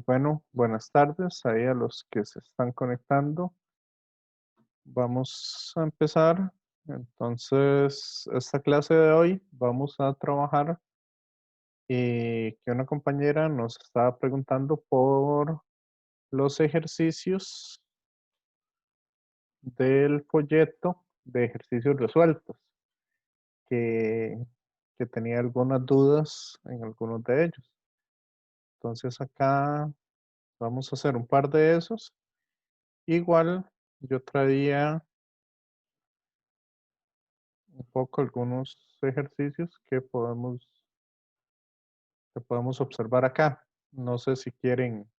Bueno, buenas tardes ahí a los que se están conectando. Vamos a empezar. Entonces, esta clase de hoy vamos a trabajar que una compañera nos estaba preguntando por los ejercicios del folleto de ejercicios resueltos, que, que tenía algunas dudas en algunos de ellos. Entonces acá vamos a hacer un par de esos. Igual yo traía un poco algunos ejercicios que podemos observar acá. No sé si quieren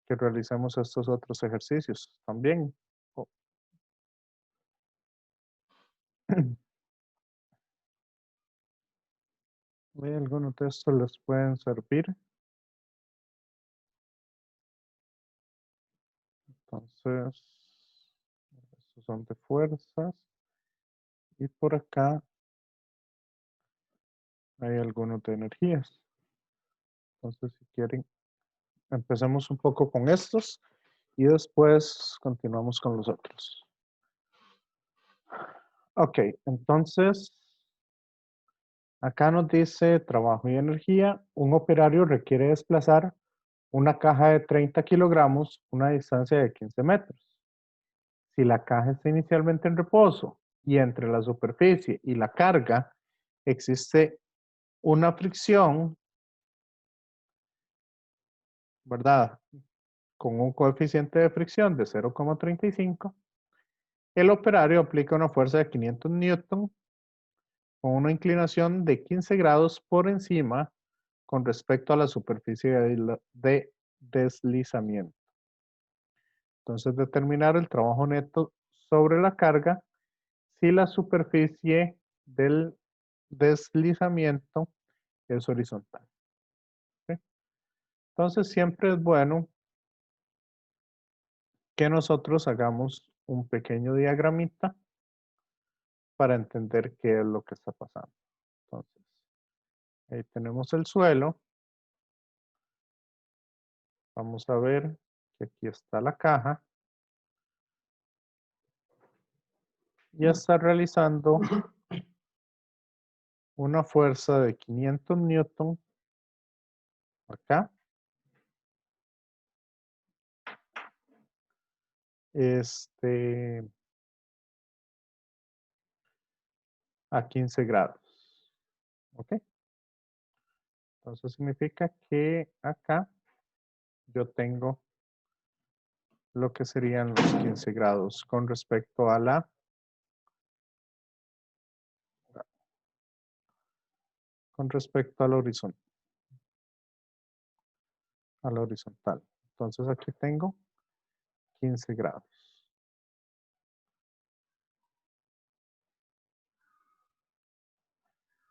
que realicemos estos otros ejercicios también. O- Algunos de estos les pueden servir. Entonces, estos son de fuerzas. Y por acá hay algunos de energías. Entonces, si quieren, empecemos un poco con estos y después continuamos con los otros. Ok, entonces acá nos dice trabajo y energía. Un operario requiere desplazar una caja de 30 kilogramos una distancia de 15 metros. Si la caja está inicialmente en reposo y entre la superficie y la carga existe una fricción, ¿verdad? Con un coeficiente de fricción de 0,35, el operario aplica una fuerza de 500 newton con una inclinación de 15 grados por encima con respecto a la superficie de deslizamiento. Entonces, determinar el trabajo neto sobre la carga si la superficie del deslizamiento es horizontal. ¿Sí? Entonces, siempre es bueno que nosotros hagamos un pequeño diagramita para entender qué es lo que está pasando. Entonces, ahí tenemos el suelo. Vamos a ver que aquí está la caja. Y está realizando una fuerza de 500 newton acá. A 15 grados. ¿Ok? Entonces significa que acá yo tengo lo que serían los 15 grados con respecto a la horizontal. Entonces aquí tengo 15 grados.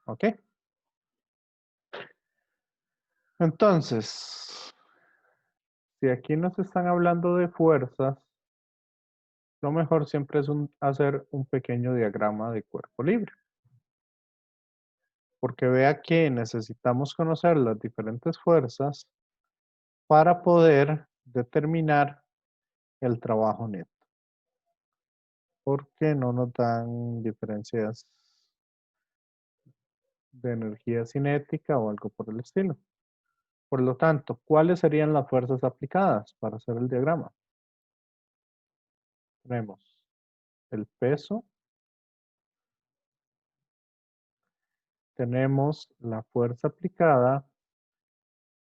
¿Ok? Entonces, si aquí nos están hablando de fuerzas, lo mejor siempre es hacer un pequeño diagrama de cuerpo libre. Porque vea que necesitamos conocer las diferentes fuerzas para poder determinar el trabajo neto. Porque no nos dan diferencias de energía cinética o algo por el estilo. Por lo tanto, ¿cuáles serían las fuerzas aplicadas para hacer el diagrama? Tenemos el peso, tenemos la fuerza aplicada,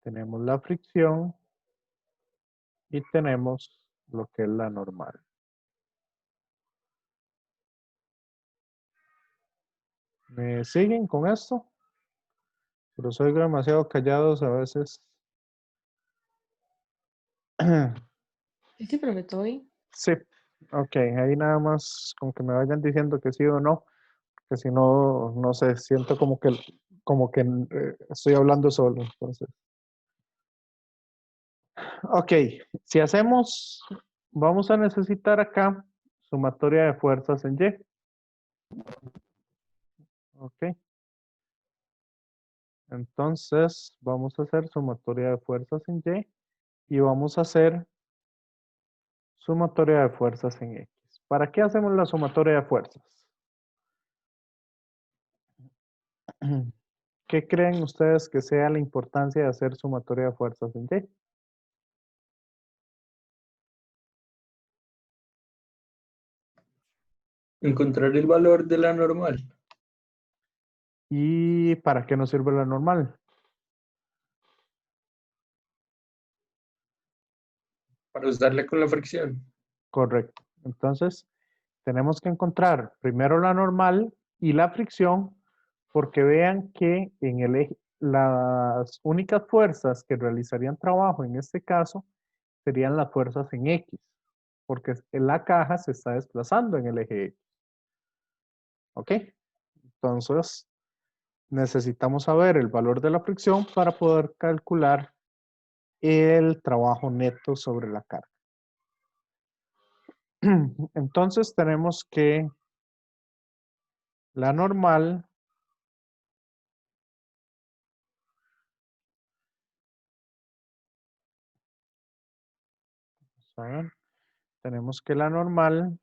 tenemos la fricción y tenemos lo que es la normal. ¿Me siguen con esto? Pero soy demasiado callados a veces. Sí, profe, todo bien. Sí, ok, ahí nada más con que me vayan diciendo que sí o no, que si no, no sé, siento como que estoy hablando solo. Entonces, ok, si hacemos, vamos a necesitar acá sumatoria de fuerzas en Y. Ok, Entonces, vamos a hacer sumatoria de fuerzas en Y y vamos a hacer sumatoria de fuerzas en X. ¿Para qué hacemos la sumatoria de fuerzas? ¿Qué creen ustedes que sea la importancia de hacer sumatoria de fuerzas en Y? Encontrar el valor de la normal. ¿Y para qué nos sirve la normal? Para usarla con la fricción. Correcto. Entonces, tenemos que encontrar primero la normal y la fricción, porque vean que en el eje, las únicas fuerzas que realizarían trabajo en este caso serían las fuerzas en X, porque la caja se está desplazando en el eje X. ¿Ok? Entonces, necesitamos saber el valor de la fricción para poder calcular el trabajo neto sobre la carga. Entonces, tenemos que la normal ¿saben? Tenemos que la normal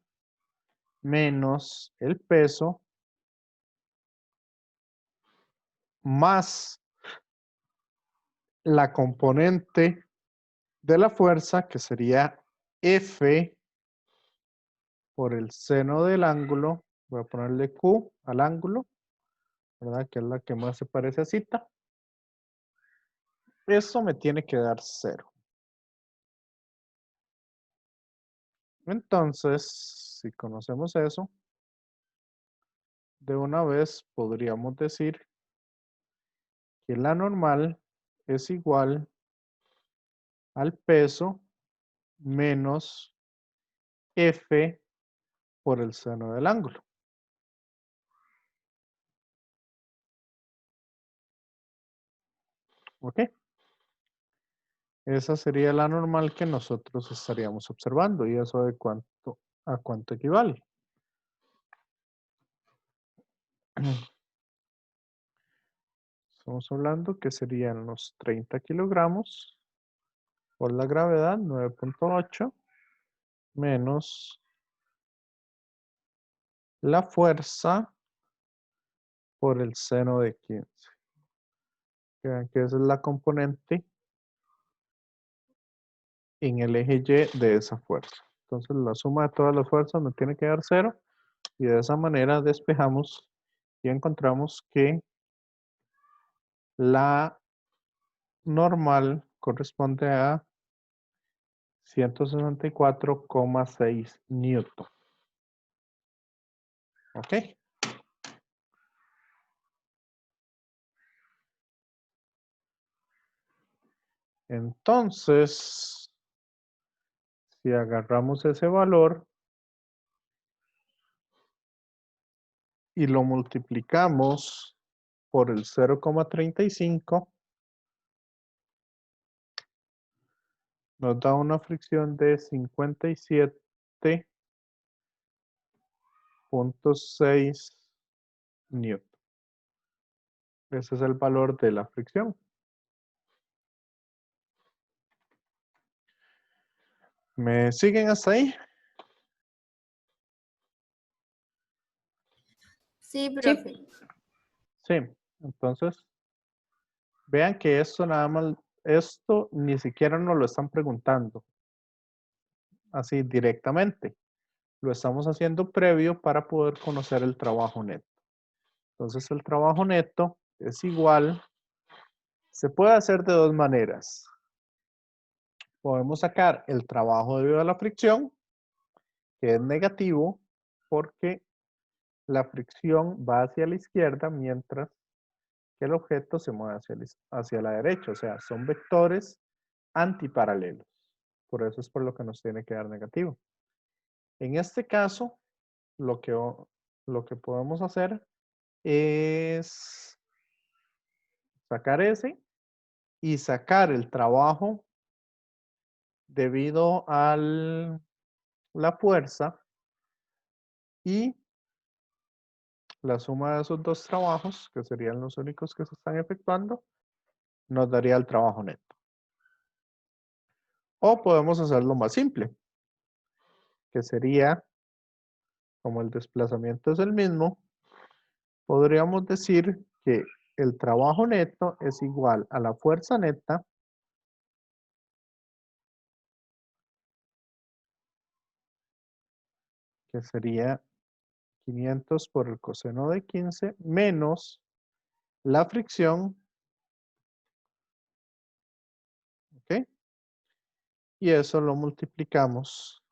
menos el peso más la componente de la fuerza, que sería F por el seno del ángulo. Voy a ponerle Q al ángulo, ¿verdad? Que es la que más se parece a cita. Eso me tiene que dar 0. Entonces, si conocemos eso, de una vez podríamos decir que la normal es igual al peso menos F por el seno del ángulo. ¿Ok? Esa sería la normal que nosotros estaríamos observando. ¿Y eso de cuánto a cuánto equivale? Estamos hablando que serían los 30 kilogramos por la gravedad, 9.8, menos la fuerza por el seno de 15. Vean que esa es la componente en el eje Y de esa fuerza. Entonces la suma de todas las fuerzas me tiene que dar 0 y de esa manera despejamos y encontramos que la normal corresponde a 164,6 newton. ¿Ok? Entonces, si agarramos ese valor y lo multiplicamos por el 0,35, nos da una fricción de 57,6 newton. Ese es el valor de la fricción. ¿Me siguen hasta ahí? Sí, profe. Sí. Entonces, vean que esto nada más, esto ni siquiera nos lo están preguntando así directamente. Lo estamos haciendo previo para poder conocer el trabajo neto. Entonces el trabajo neto es igual, se puede hacer de dos maneras. Podemos sacar el trabajo debido a la fricción, que es negativo, porque la fricción va hacia la izquierda, mientras que el objeto se mueve hacia la derecha. O sea, son vectores antiparalelos. Por eso es por lo que nos tiene que dar negativo. En este caso, lo que podemos hacer es sacar ese y sacar el trabajo debido a la fuerza y la suma de esos dos trabajos, que serían los únicos que se están efectuando, nos daría el trabajo neto. O podemos hacerlo más simple, que sería, como el desplazamiento es el mismo, podríamos decir que el trabajo neto es igual a la fuerza neta que sería 500 por el coseno de 15 menos la fricción, ¿ok? Y eso lo multiplicamos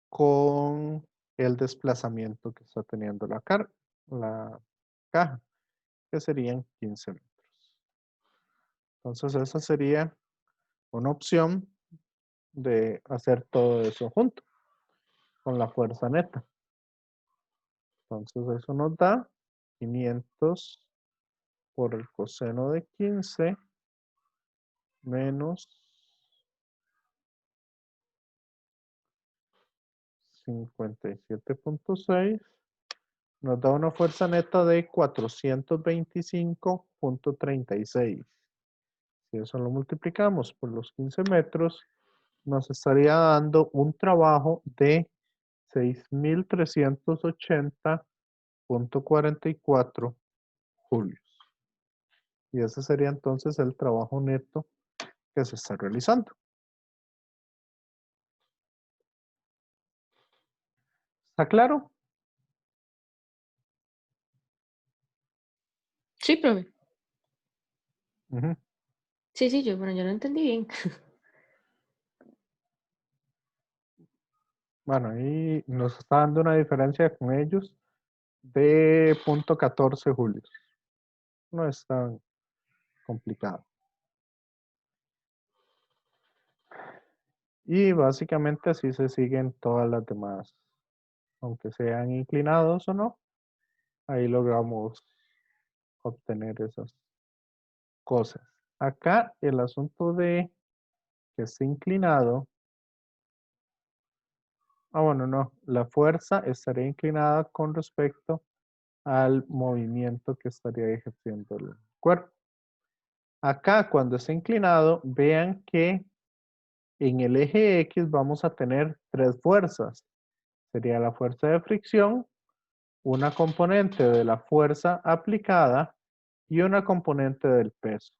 con el desplazamiento que está teniendo la caja, que serían 15 metros. Entonces esa sería una opción de hacer todo eso junto con la fuerza neta. Entonces eso nos da 500 por el coseno de 15 menos 57.6 nos da una fuerza neta de 425.36. Si eso lo multiplicamos por los 15 metros, nos estaría dando un trabajo de 6.380.44 julios. Y ese sería entonces el trabajo neto que se está realizando. ¿Está claro? Sí, profe. Ujú. Sí, sí, yo lo entendí bien. Bueno, ahí nos está dando una diferencia con ellos de 0.14 julios. No es tan complicado. Y básicamente así se siguen todas las demás. Aunque sean inclinados o no, ahí logramos obtener esas cosas. Acá el asunto de que esté inclinado. Bueno, no. La fuerza estaría inclinada con respecto al movimiento que estaría ejerciendo el cuerpo. Acá cuando esté inclinado, vean que en el eje X vamos a tener tres fuerzas. Sería la fuerza de fricción, una componente de la fuerza aplicada y una componente del peso.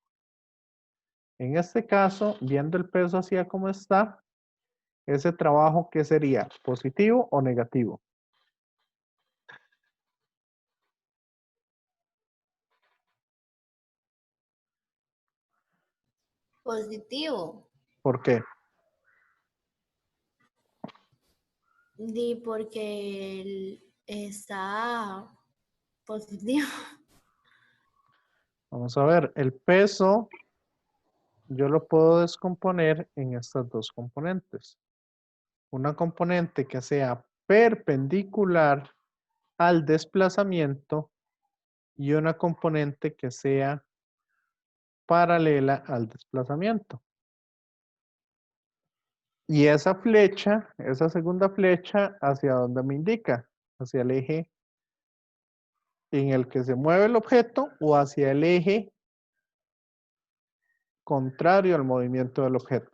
En este caso, viendo el peso así como está, ese trabajo, ¿qué sería? ¿Positivo o negativo? Positivo. ¿Por qué? Porque está positivo. Vamos a ver, el peso yo lo puedo descomponer en estas dos componentes. Una componente que sea perpendicular al desplazamiento y una componente que sea paralela al desplazamiento. Y esa flecha, esa segunda flecha, ¿hacia dónde me indica? ¿Hacia el eje en el que se mueve el objeto o hacia el eje contrario al movimiento del objeto?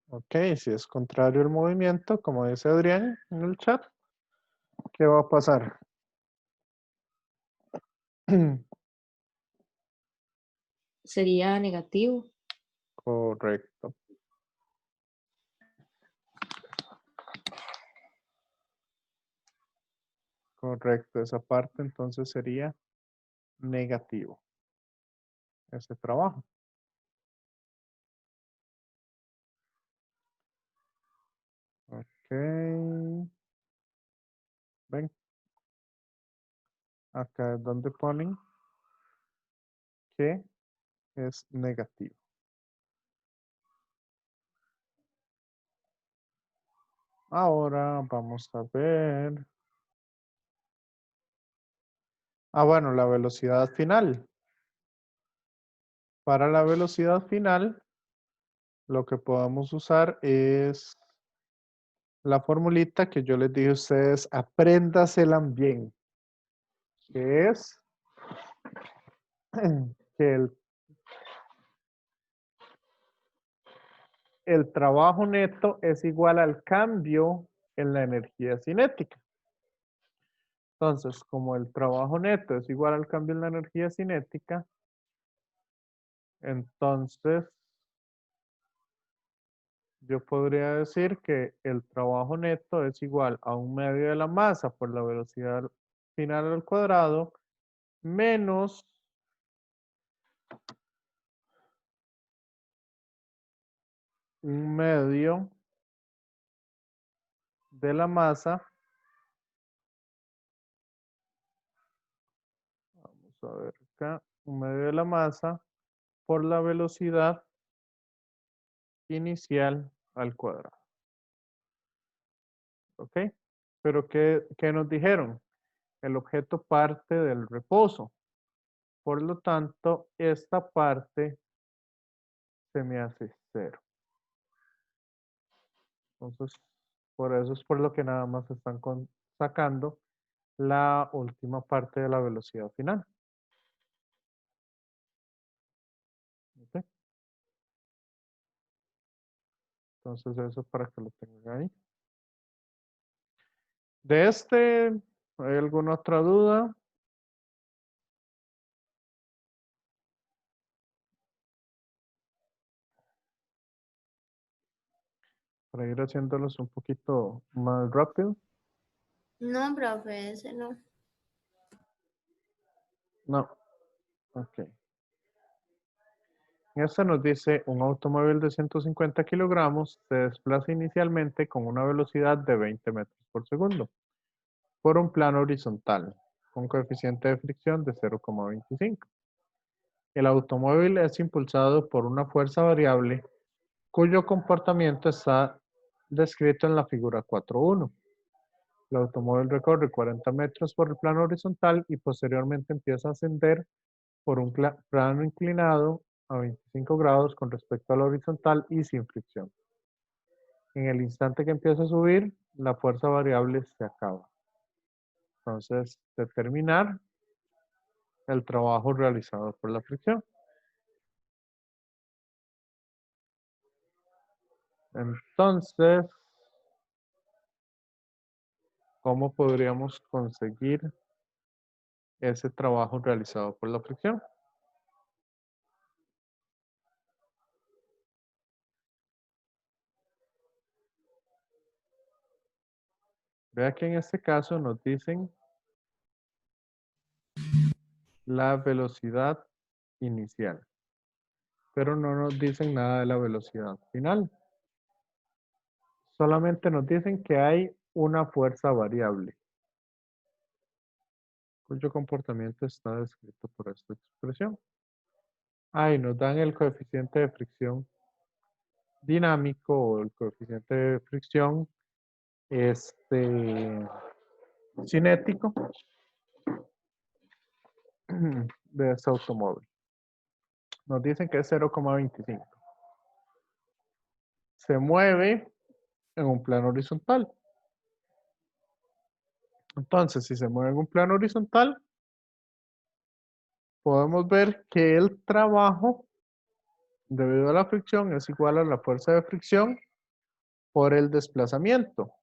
Ok, si es contrario al movimiento, como dice Adrián en el chat, ¿qué va a pasar? Sería negativo. Correcto. Correcto, esa parte entonces sería negativo. Ese trabajo. Ok. Ven. Acá es donde ponen que es negativo. Ahora vamos a ver. Bueno, la velocidad final. Para la velocidad final, lo que podamos usar es la formulita que yo les dije a ustedes, apréndasela bien, que es que el trabajo neto es igual al cambio en la energía cinética. Entonces, como el trabajo neto es igual al cambio en la energía cinética, entonces yo podría decir que el trabajo neto es igual a 1/2 de la masa por la velocidad final al cuadrado menos 1/2 de la masa. Vamos a ver acá, 1/2 de la masa por la velocidad inicial al cuadrado. ¿Ok? Pero ¿qué nos dijeron? El objeto parte del reposo. Por lo tanto, esta parte se me hace 0. Entonces, por eso es por lo que nada más están sacando la última parte de la velocidad final. ¿Ok? Entonces, eso para que lo tengan ahí. De este, ¿hay alguna otra duda? Para ir haciéndolos un poquito más rápido. No, profe, ese no. No. Ok. Esta nos dice, un automóvil de 150 kilogramos se desplaza inicialmente con una velocidad de 20 metros por segundo por un plano horizontal con coeficiente de fricción de 0,25. El automóvil es impulsado por una fuerza variable cuyo comportamiento está descrito en la figura 4.1. El automóvil recorre 40 metros por el plano horizontal y posteriormente empieza a ascender por un plano inclinado a 25 grados con respecto a la horizontal y sin fricción. En el instante que empieza a subir, la fuerza variable se acaba. Entonces, determinar el trabajo realizado por la fricción. Entonces, ¿cómo podríamos conseguir ese trabajo realizado por la fricción? Vea que en este caso nos dicen la velocidad inicial, pero no nos dicen nada de la velocidad final. Solamente nos dicen que hay una fuerza variable, cuyo comportamiento está descrito por esta expresión. Y nos dan el coeficiente de fricción dinámico o el coeficiente de fricción cinético de este automóvil. Nos dicen que es 0,25. Se mueve en un plano horizontal. Entonces, si se mueve en un plano horizontal, podemos ver que el trabajo debido a la fricción es igual a la fuerza de fricción por el desplazamiento.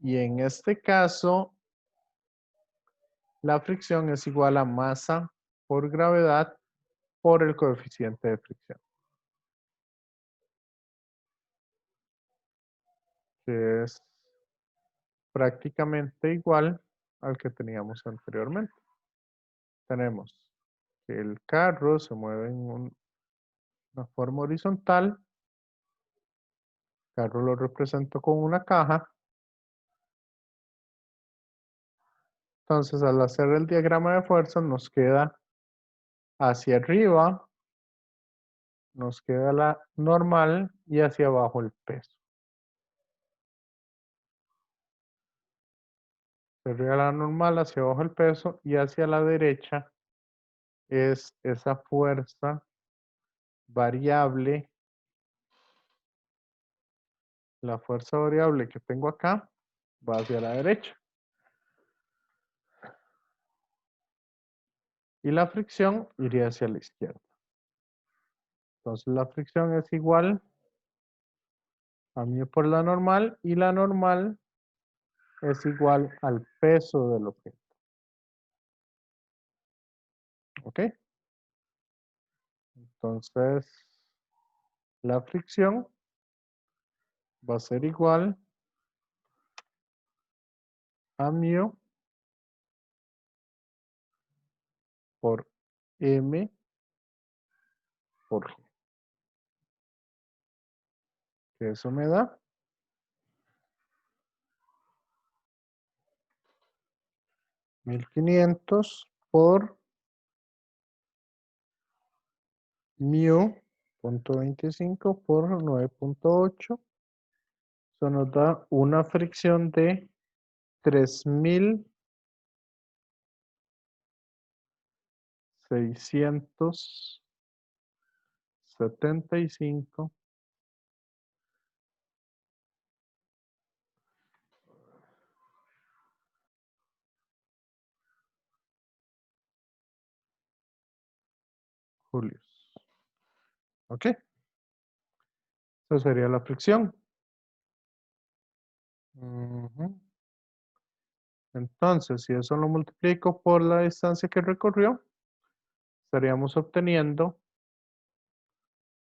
Y en este caso, la fricción es igual a masa por gravedad por el coeficiente de fricción, que es prácticamente igual al que teníamos anteriormente. Tenemos que el carro se mueve en una forma horizontal. El carro lo represento con una caja. Entonces, al hacer el diagrama de fuerzas, nos queda hacia arriba, nos queda la normal y hacia abajo el peso. Arriba la normal, hacia abajo el peso y hacia la derecha es esa fuerza variable, la fuerza variable que tengo acá, va hacia la derecha. Y la fricción iría hacia la izquierda. Entonces la fricción es igual a μ por la normal y la normal es igual al peso del objeto. ¿Ok? Entonces la fricción va a ser igual a μ por m por g. Que eso me da 1500 por μ punto 25 por 9.8. Eso nos da una fricción de 3675 julios. ¿Ok? Esa sería la fricción. Ujú. Entonces, si eso lo multiplico por la distancia que recorrió, estaríamos obteniendo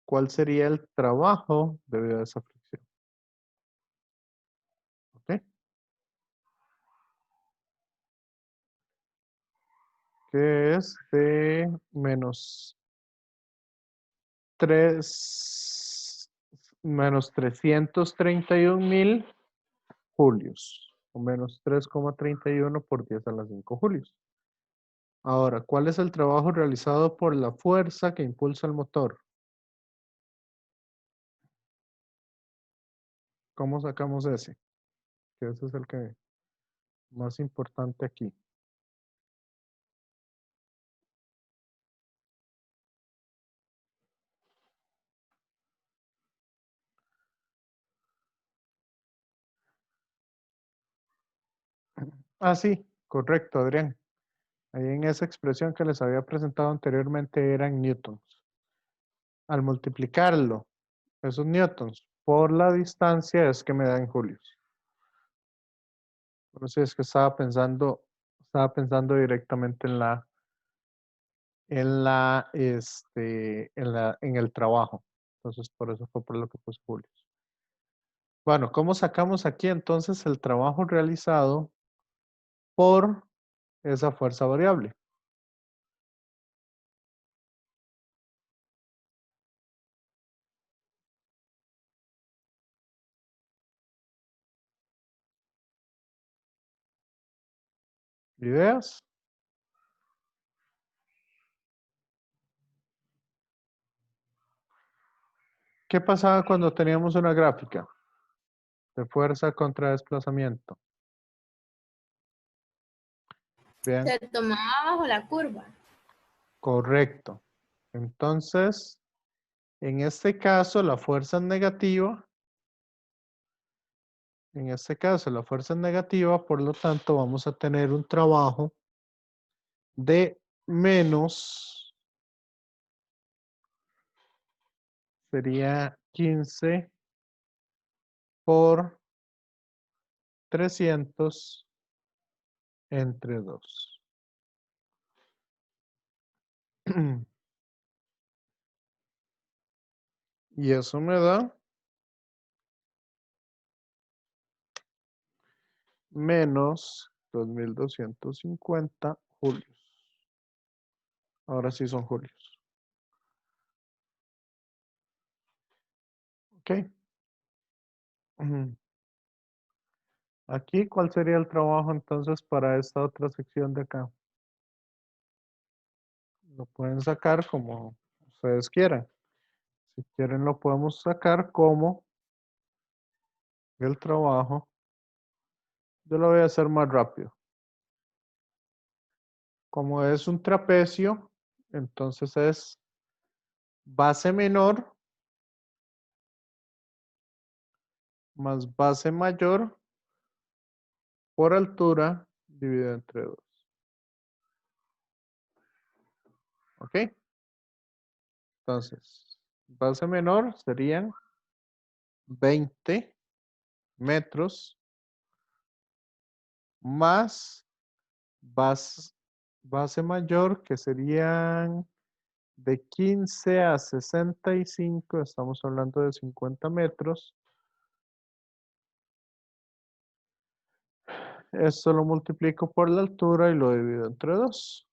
cuál sería el trabajo debido a esa fricción. ¿Ok? Que es de menos 331.000 julios. O menos 3,31 por 10 a la 5 julios. Ahora, ¿cuál es el trabajo realizado por la fuerza que impulsa el motor? ¿Cómo sacamos ese? Que ese es el que más importante aquí. Ah, sí, correcto, Adrián. Ahí en esa expresión que les había presentado anteriormente eran newtons. Al multiplicarlo, esos newtons, por la distancia es que me da en julios. Por eso es que estaba pensando directamente en el trabajo. Entonces, por eso fue por lo que puse julios. Bueno, ¿cómo sacamos aquí entonces el trabajo realizado por esa fuerza variable? ¿Ideas? ¿Qué pasaba cuando teníamos una gráfica de fuerza contra desplazamiento? Bien, Se tomaba bajo la curva. correcto. Entonces, en este caso, la fuerza es negativa. En este caso, la fuerza es negativa, por lo tanto, vamos a tener un trabajo de menos, sería 15 por 300 entre 2. Y eso me da menos 2250 julios. Ahora sí son julios. Ok. Aquí, ¿cuál sería el trabajo entonces para esta otra sección de acá? Lo pueden sacar como ustedes quieran. Si quieren, lo podemos sacar como el trabajo. Yo lo voy a hacer más rápido. Como es un trapecio, entonces es base menor más base mayor por altura dividido entre 2. ¿Ok? Entonces, base menor serían 20 metros más base mayor, que serían de 15 a 65, estamos hablando de 50 metros. Esto lo multiplico por la altura y lo divido entre 2.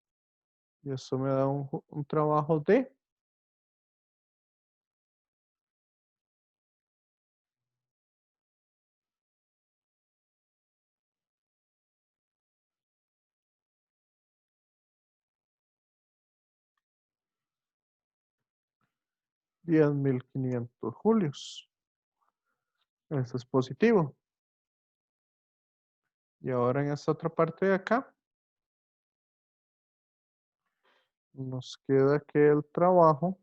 Y eso me da un trabajo de 10.500 julios. Eso es positivo. Y ahora en esta otra parte de acá, nos queda que el trabajo,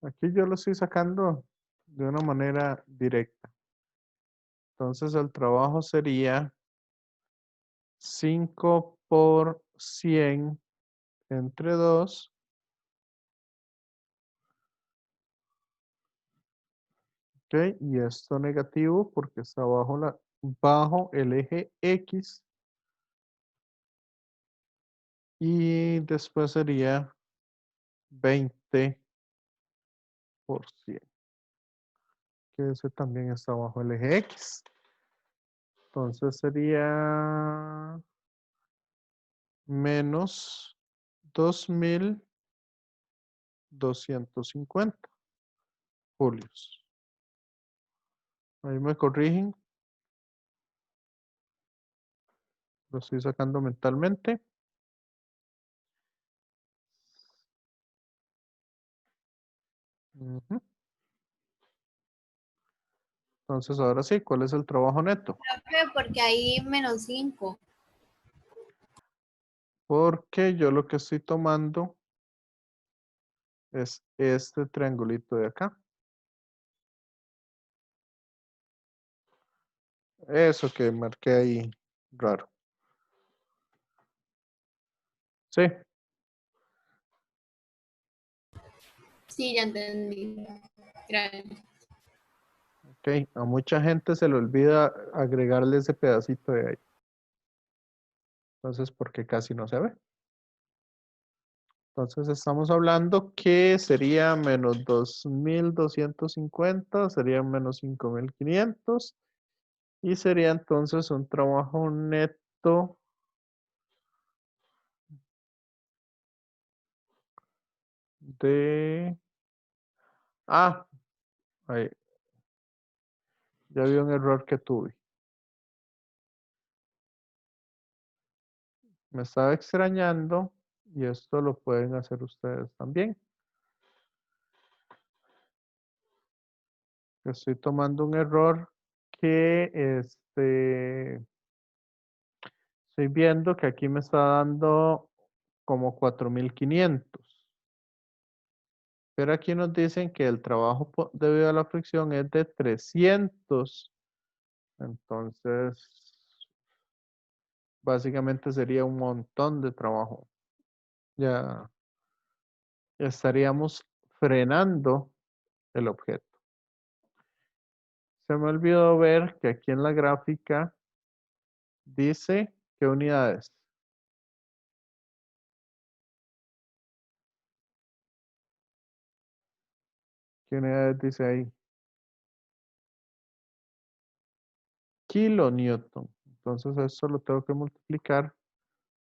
aquí yo lo estoy sacando de una manera directa. Entonces el trabajo sería 5 por 100 entre 2. ¿Ok? Y esto negativo porque está bajo el eje X. Y después sería 20 por 100. Que ese también está bajo el eje X. Entonces sería menos 2.250 julios. Ahí me corrigen. Lo estoy sacando mentalmente. Ujú. Entonces ahora sí, ¿cuál es el trabajo neto? Profe, porque ahí menos 5. Porque yo lo que estoy tomando es este triangulito de acá. Eso que marqué ahí raro. Sí, Sí, ya entendí. Gracias. ok. A mucha gente se le olvida agregarle ese pedacito de ahí. Entonces, porque casi no se ve. Entonces, estamos hablando que sería menos 2.250, sería menos 5.500. Y sería entonces un trabajo neto de... Ah, ahí, ya vi un error que tuve. Me estaba extrañando y esto lo pueden hacer ustedes también. Estoy tomando un error que estoy viendo que aquí me está dando como 4.500. Pero aquí nos dicen que el trabajo debido a la fricción es de 300. Entonces, básicamente sería un montón de trabajo. Ya estaríamos frenando el objeto. Se me olvidó ver que aquí en la gráfica dice qué unidades. ¿Qué unidades dice ahí? Kilonewton. Entonces esto lo tengo que multiplicar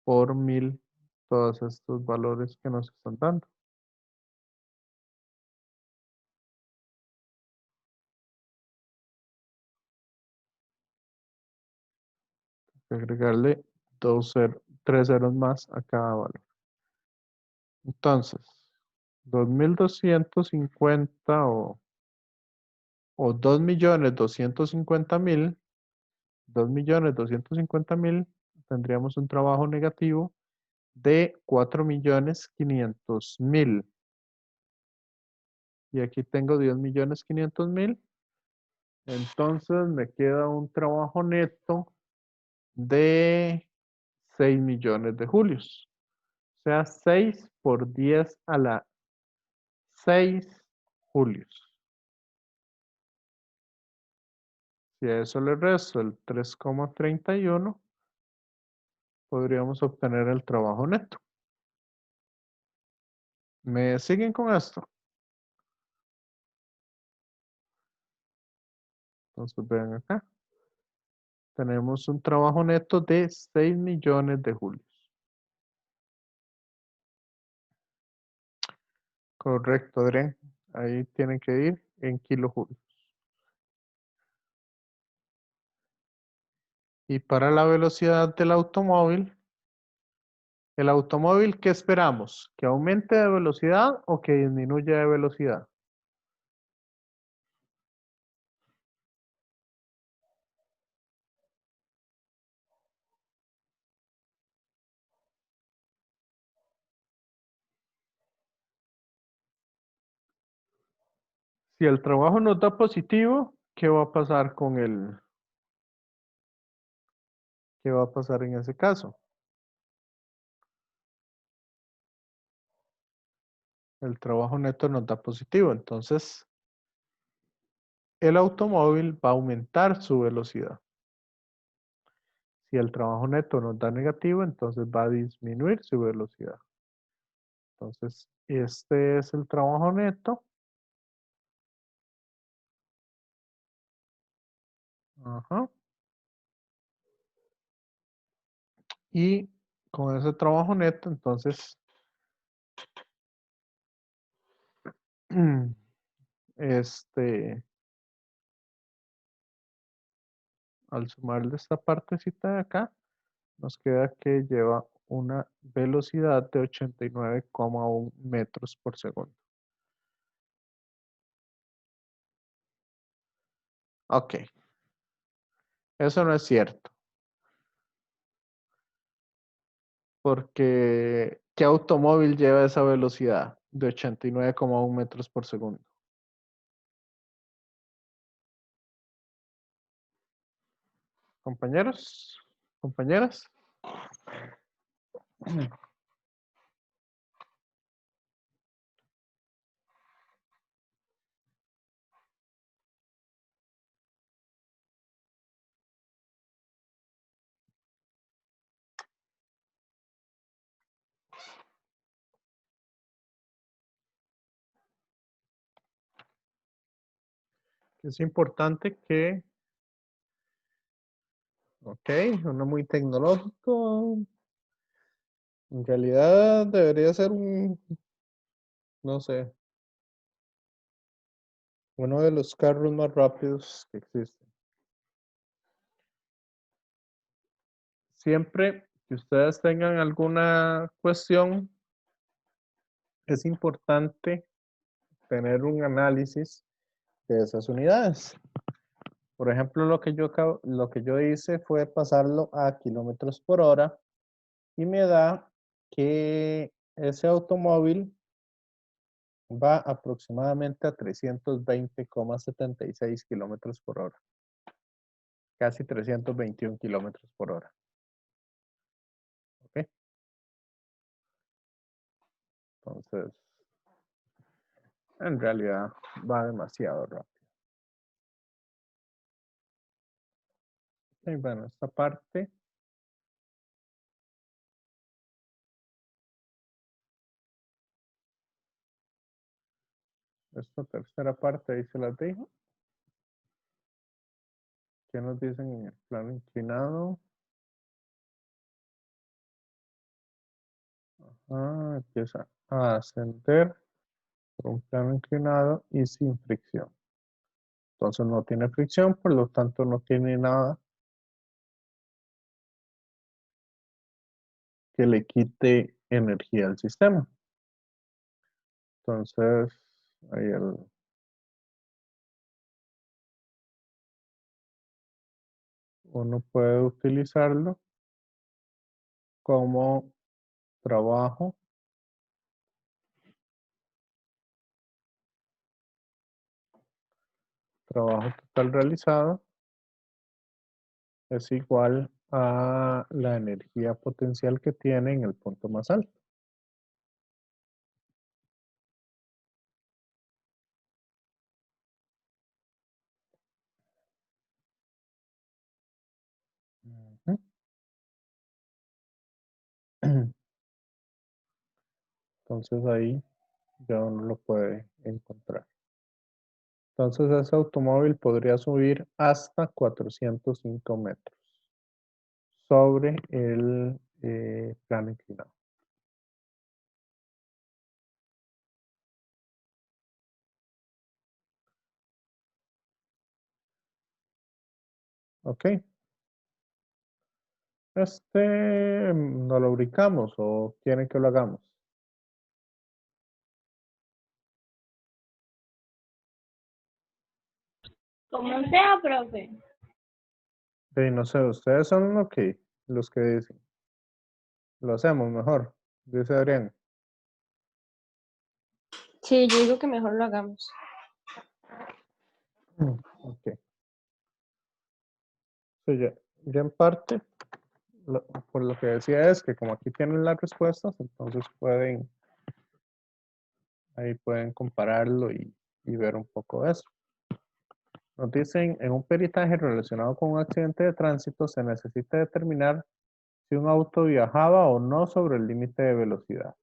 por 1000, todos estos valores que nos están dando. Agregarle 3 ceros más a cada valor. Entonces, 2.250 o 2.250.000, 2.250.000, tendríamos un trabajo negativo de 4.500.000. Y aquí tengo 10.500.000. Entonces me queda un trabajo neto de 6 millones de julios. O sea, 6 por 10 a la 6 julios. Si a eso le resto el 3,31, podríamos obtener el trabajo neto. ¿Me siguen con esto? Entonces vean acá. Tenemos un trabajo neto de 6 millones de julios. Correcto, Adrián. Ahí tienen que ir en kilojulios. Y para la velocidad del automóvil, el automóvil, ¿qué esperamos? ¿Que aumente de velocidad o que disminuya de velocidad? Si el trabajo nos da positivo, ¿qué va a pasar con qué va a pasar en ese caso? El trabajo neto nos da positivo, entonces el automóvil va a aumentar su velocidad. Si el trabajo neto nos da negativo, entonces va a disminuir su velocidad. Entonces, este es el trabajo neto. Ajá. Y con ese trabajo neto, entonces, este, al sumarle esta partecita de acá, nos queda que lleva una velocidad de 89,1 metros por segundo. Ok, eso no es cierto, porque ¿qué automóvil lleva esa velocidad de 89,1 metros por segundo? Compañeros, compañeras. Es importante que, ok, uno muy tecnológico, en realidad debería ser no sé, uno de los carros más rápidos que existen. Siempre que ustedes tengan alguna cuestión, es importante tener un análisis de esas unidades. Por ejemplo, lo que yo hice fue pasarlo a kilómetros por hora y me da que ese automóvil va aproximadamente a 320,76 kilómetros por hora. Casi 321 kilómetros por hora. ¿Ok? Entonces, en realidad va demasiado rápido. Y bueno, esta parte. Esta tercera parte ahí se las dejo. ¿Qué nos dicen en el plano inclinado? Empieza a ascender por un plano inclinado y sin fricción. Entonces no tiene fricción, por lo tanto no tiene nada que le quite energía al sistema. Entonces, ahí uno puede utilizarlo como trabajo total realizado es igual a la energía potencial que tiene en el punto más alto. Ujú. Entonces ahí ya uno lo puede encontrar. Entonces ese automóvil podría subir hasta 405 metros sobre el plano inclinado. Ok. ¿No lo ubicamos o quieren que lo hagamos? Como sea, profe. Sí, no sé, ustedes son los que dicen. Lo hacemos mejor, dice Adrián. Sí, yo digo que mejor lo hagamos. Ok. Sí, ya en parte, por lo que decía es que como aquí tienen las respuestas, entonces ahí pueden compararlo y ver un poco eso. Nos dicen, en un peritaje relacionado con un accidente de tránsito se necesita determinar si un auto viajaba o no sobre el límite de velocidad,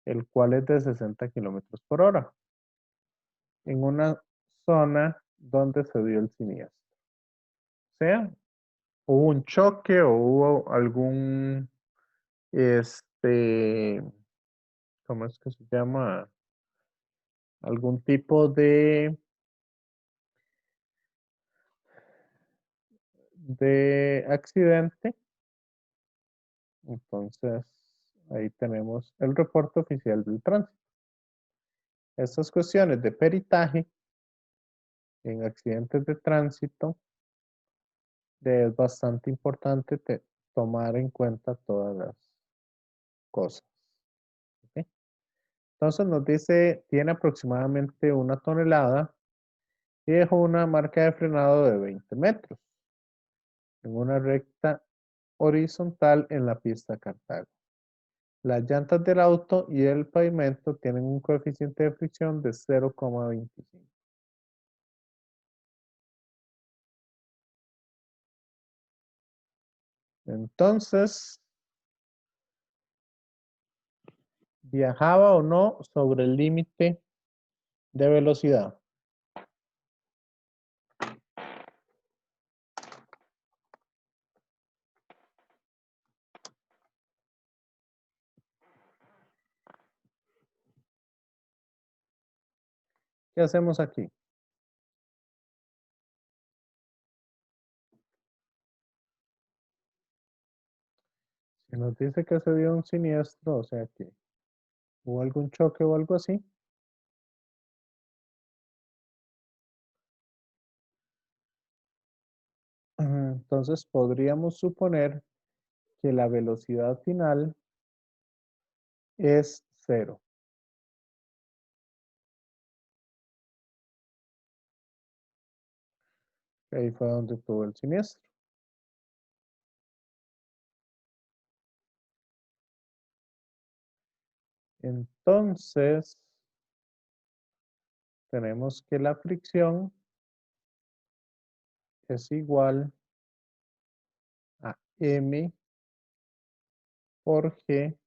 el cual es de 60 kilómetros por hora, en una zona donde se dio el siniestro. O sea, hubo un choque o hubo algún, ¿cómo es que se llama? Algún tipo de accidente. Entonces, ahí tenemos el reporte oficial del tránsito. Estas cuestiones de peritaje en accidentes de tránsito es bastante importante tomar en cuenta todas las cosas. ¿Ok? Entonces nos dice, tiene aproximadamente 1 tonelada y dejó una marca de frenado de 20 metros en una recta horizontal en la pista Cartago. Las llantas del auto y el pavimento tienen un coeficiente de fricción de 0,25. Entonces, ¿viajaba o no sobre el límite de velocidad? ¿Qué hacemos aquí? Si nos dice que se dio un siniestro, o sea que hubo algún choque o algo así, entonces podríamos suponer que la velocidad final es 0. Ahí fue donde tuvo el siniestro. Entonces, tenemos que la fricción es igual a M por G,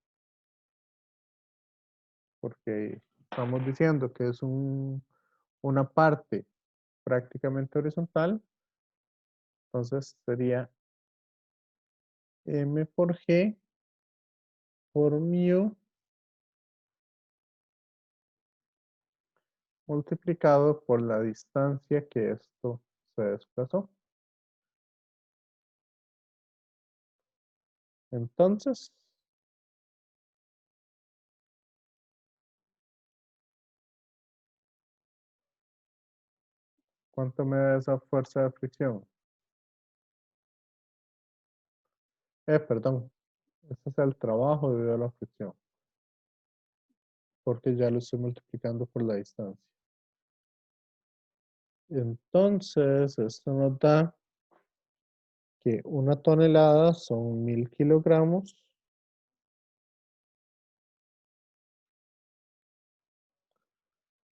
porque estamos diciendo que es una parte prácticamente horizontal, entonces sería M por G por mu multiplicado por la distancia que esto se desplazó. Entonces, ¿cuánto me da esa fuerza de fricción? Perdón, Este es el trabajo debido a la fricción. Porque ya lo estoy multiplicando por la distancia. Entonces, esto nos da que 1 tonelada son 1000 kilogramos.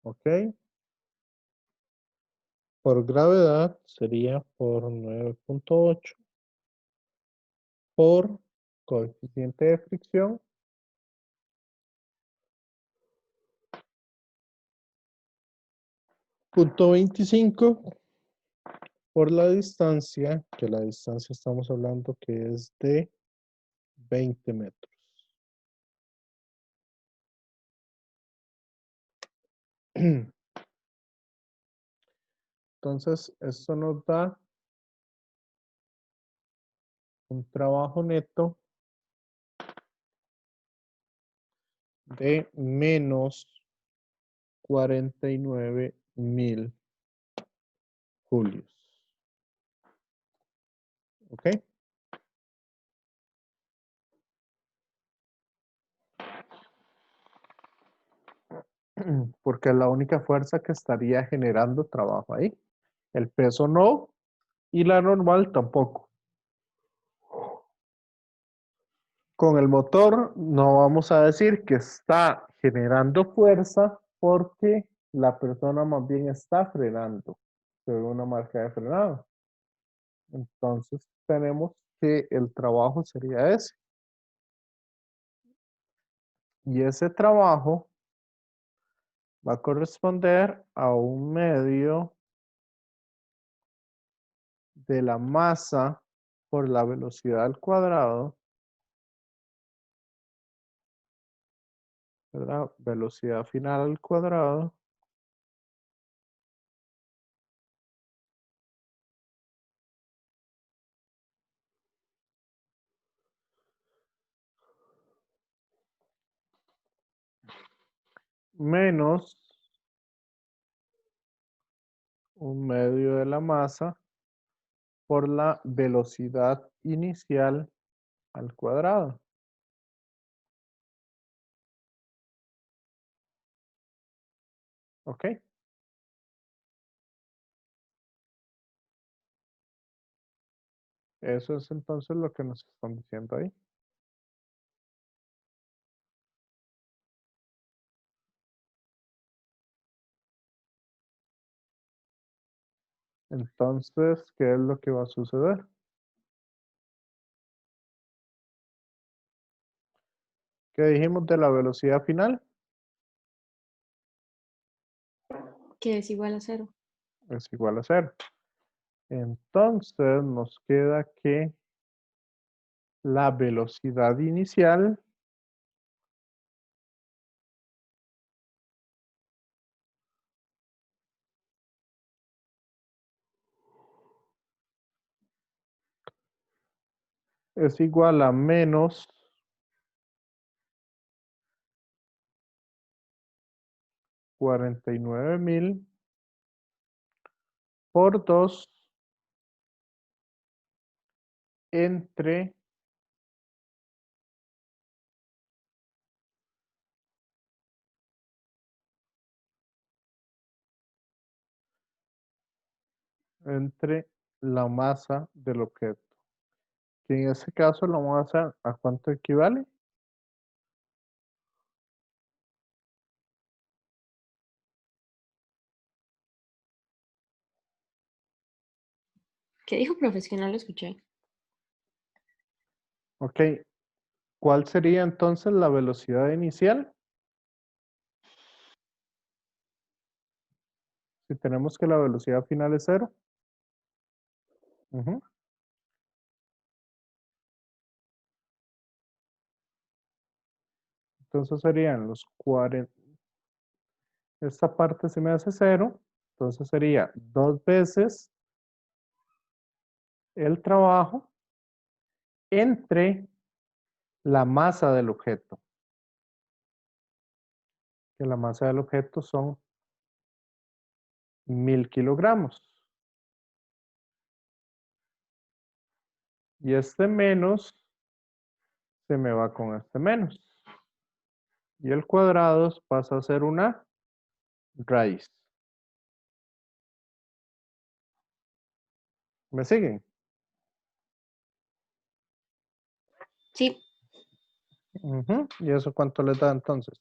Ok. Por gravedad sería por 9.8 por coeficiente de fricción. Punto 25 por la distancia, que la distancia estamos hablando que es de 20 metros. Entonces, esto nos da un trabajo neto de menos 49.000 julios. ¿Ok? Porque es la única fuerza que estaría generando trabajo ahí. El peso no y la normal tampoco. Con el motor no vamos a decir que está generando fuerza porque la persona más bien está frenando. Se ve una marca de frenado. Entonces tenemos que el trabajo sería ese. Y ese trabajo va a corresponder a un medio de la masa por la velocidad al cuadrado, ¿verdad? Velocidad final al cuadrado menos un medio de la masa por la velocidad inicial al cuadrado. ¿Ok? Eso es entonces lo que nos están diciendo ahí. Entonces, ¿qué es lo que va a suceder? ¿Qué dijimos de la velocidad final? Que es igual a 0. Es igual a 0. Entonces, nos queda que la velocidad inicial es igual a menos 49.000 por 2 entre la masa del objeto. Que en este caso la masa, ¿a cuánto equivale? ¿Qué dijo profesional? Lo escuché. Ok. ¿Cuál sería entonces la velocidad inicial? Si tenemos que la velocidad final es 0. Ujú. Entonces serían los 40. Esta parte se me hace 0. Entonces sería 2 veces el trabajo entre la masa del objeto. Que la masa del objeto son 1000 kilogramos. Y este menos se me va con este menos. Y el cuadrado pasa a ser una raíz. ¿Me siguen? Sí, Ujú. ¿Y eso cuánto les da entonces?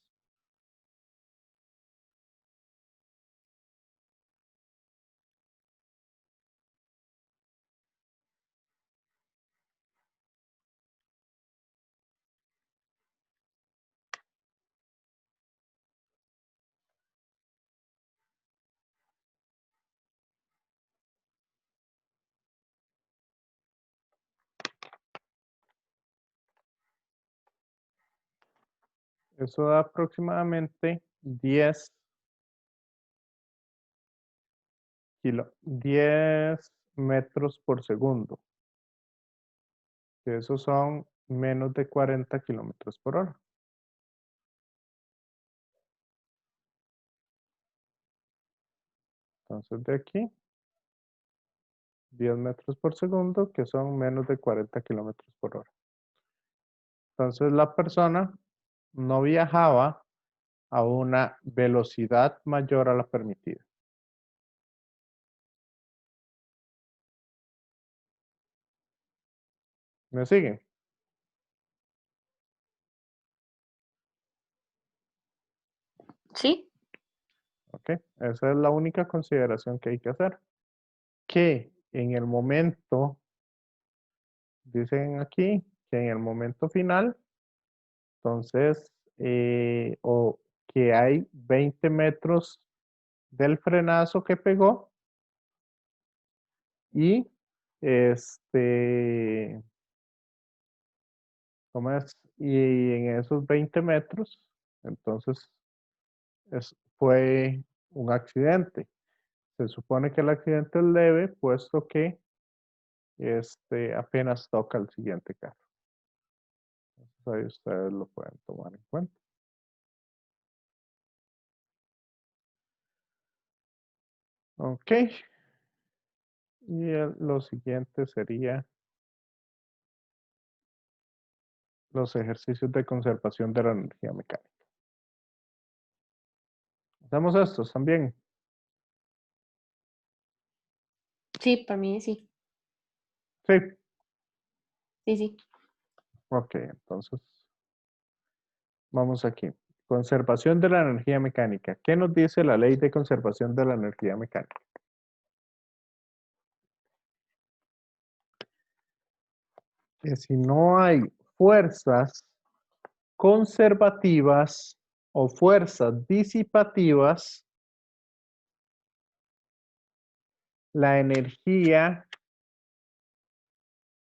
Eso da aproximadamente 10 metros por segundo. Que esos son menos de 40 kilómetros por hora. Entonces de aquí, 10 metros por segundo, que son menos de 40 kilómetros por hora. Entonces la persona no viajaba a una velocidad mayor a la permitida. ¿Me siguen? sí, ¿Ok? Esa es la única consideración que hay que hacer. Que en el momento, dicen aquí, que en el momento final, entonces, o que hay 20 metros del frenazo que pegó y ¿cómo es? Y en esos 20 metros, entonces fue un accidente. Se supone que el accidente es leve, puesto que apenas toca el siguiente carro. Entonces ahí ustedes lo pueden tomar en cuenta. Ok. Y lo siguiente sería los ejercicios de conservación de la energía mecánica. Hacemos estos también. sí, para mí sí. Sí. Sí, sí. Ok, entonces vamos aquí. Conservación de la energía mecánica. ¿Qué nos dice la ley de conservación de la energía mecánica? Que si no hay fuerzas conservativas o fuerzas disipativas, la energía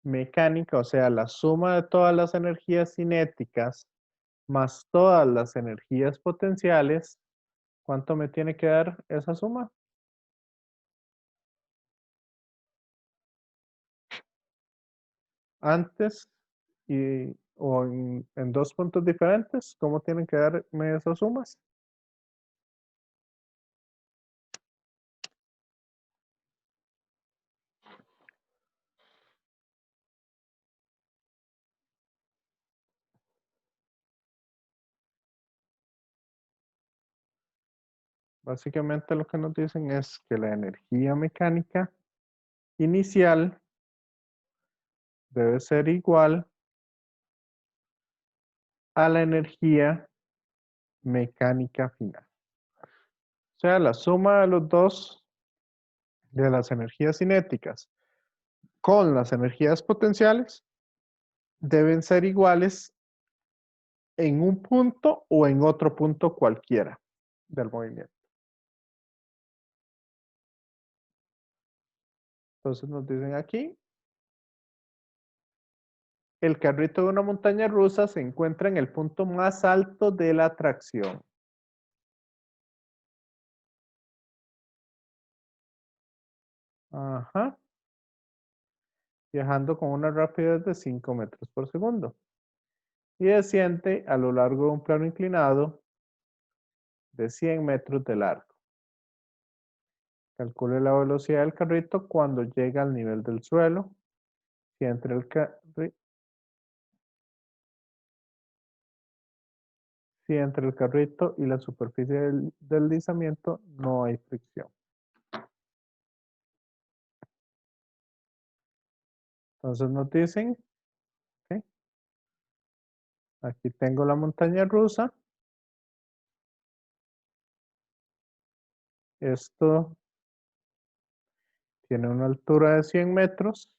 mecánica, o sea, la suma de todas las energías cinéticas más todas las energías potenciales, ¿cuánto me tiene que dar esa suma? Antes o en dos puntos diferentes, ¿cómo tienen que darme esas sumas? Básicamente lo que nos dicen es que la energía mecánica inicial debe ser igual a la energía mecánica final. O sea, la suma de los dos, de las energías cinéticas con las energías potenciales, deben ser iguales en un punto o en otro punto cualquiera del movimiento. Entonces nos dicen aquí, el carrito de una montaña rusa se encuentra en el punto más alto de la atracción. Ajá. Viajando con una rapidez de 5 metros por segundo. Y desciende a lo largo de un plano inclinado de 100 metros de largo. Calcule la velocidad del carrito cuando llega al nivel del suelo. Si entre el carrito si entre el carrito y la superficie del deslizamiento no hay fricción. Entonces nos dicen, ¿ok? Aquí tengo la montaña rusa. Esto tiene una altura de 100 metros.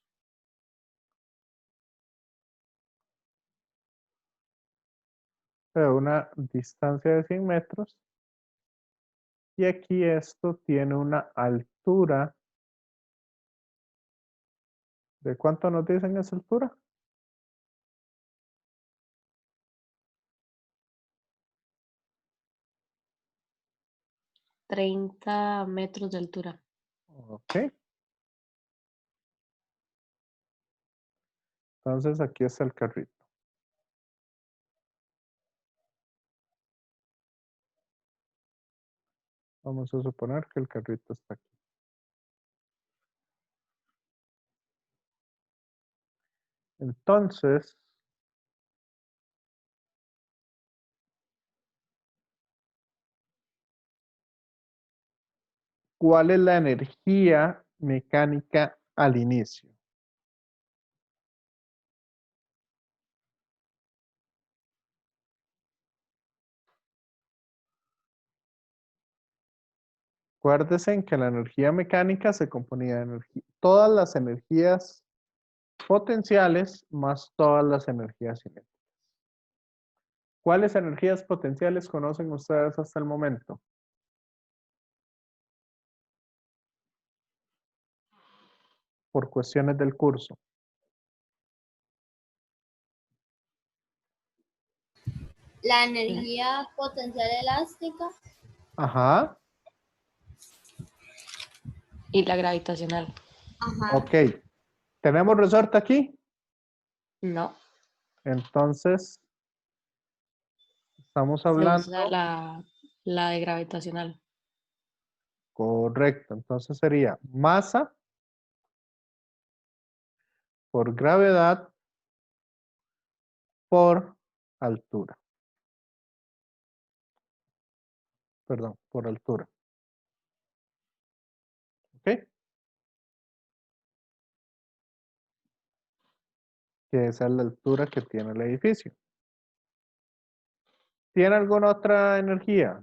Pero una distancia de 100 metros. Y aquí esto tiene una altura. ¿De cuánto nos dicen esa altura? 30 metros de altura. Ok. Entonces aquí está el carrito. Vamos a suponer que el carrito está aquí. Entonces, ¿cuál es la energía mecánica al inicio? Acuérdense en que la energía mecánica se componía de todas las energías potenciales más todas las energías cinéticas. ¿Cuáles energías potenciales conocen ustedes hasta el momento? Por cuestiones del curso. La energía potencial elástica. Ajá. Y la gravitacional. Ajá. Ok. ¿Tenemos resorte aquí? No. Entonces, estamos Se hablando. usa la de gravitacional. Correcto. Entonces sería masa por gravedad por altura. Perdón, por altura. ¿Ok? Que esa es la altura que tiene el edificio. ¿Tiene alguna otra energía?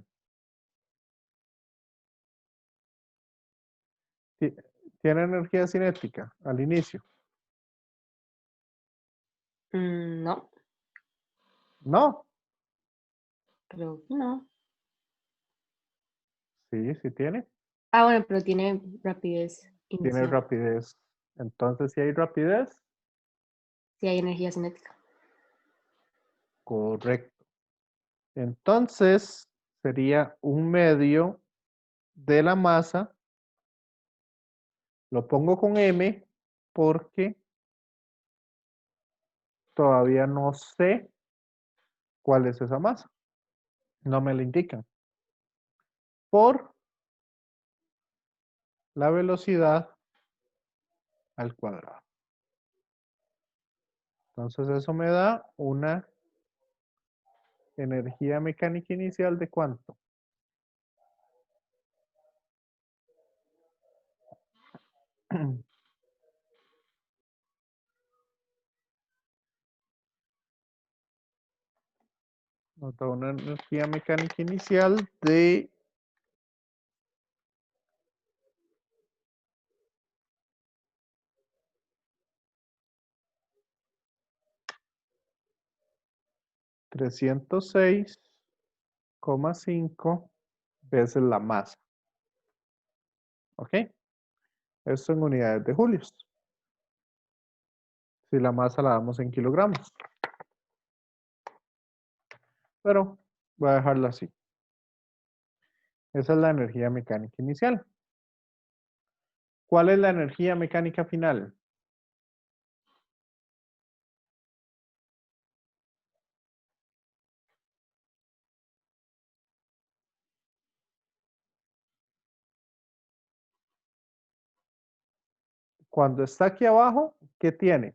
¿Tiene energía cinética al inicio? No, No. creo que no. Sí, sí tiene. Ah, bueno, pero tiene rapidez Tiene inicial. rapidez. Entonces, si hay rapidez, Sí hay energía cinética. correcto. Entonces, sería un medio de la masa. Lo pongo con M porque todavía no sé cuál es esa masa. No me la indican. Por la velocidad al cuadrado. Entonces eso me da una energía mecánica inicial de ¿cuánto? Nos da una energía mecánica inicial de 306,5 veces la masa. ¿Ok? Esto en unidades de julios. Si la masa la damos en kilogramos. Pero voy a dejarlo así. Esa es la energía mecánica inicial. ¿Cuál es la energía mecánica final? Cuando está aquí abajo, ¿qué tiene?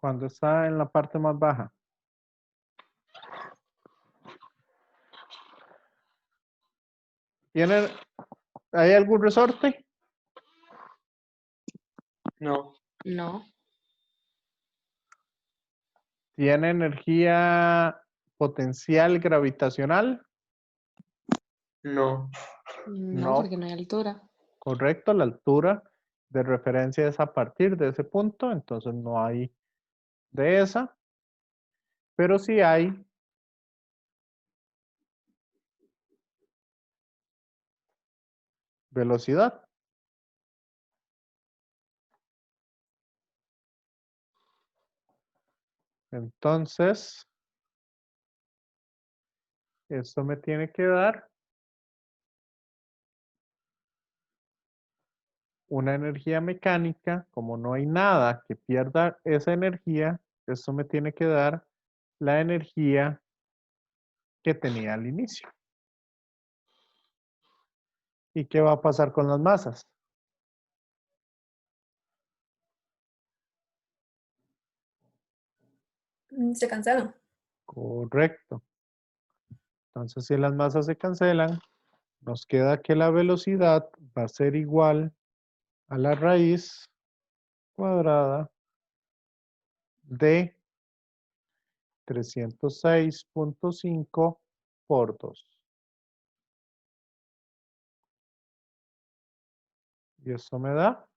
Cuando está en la parte más baja. ¿Hay algún resorte? No. No. ¿Tiene energía potencial gravitacional? No. No, No. porque no hay altura. Correcto, la altura de referencia es a partir de ese punto, entonces no hay de esa, pero sí hay velocidad. Entonces, esto me tiene que dar una energía mecánica. Como no hay nada que pierda esa energía, esto me tiene que dar la energía que tenía al inicio. ¿Y qué va a pasar con las masas? Se cancelan. Correcto. Entonces, si las masas se cancelan, nos queda que la velocidad va a ser igual a la raíz cuadrada de 306.5 por 2. Y eso me da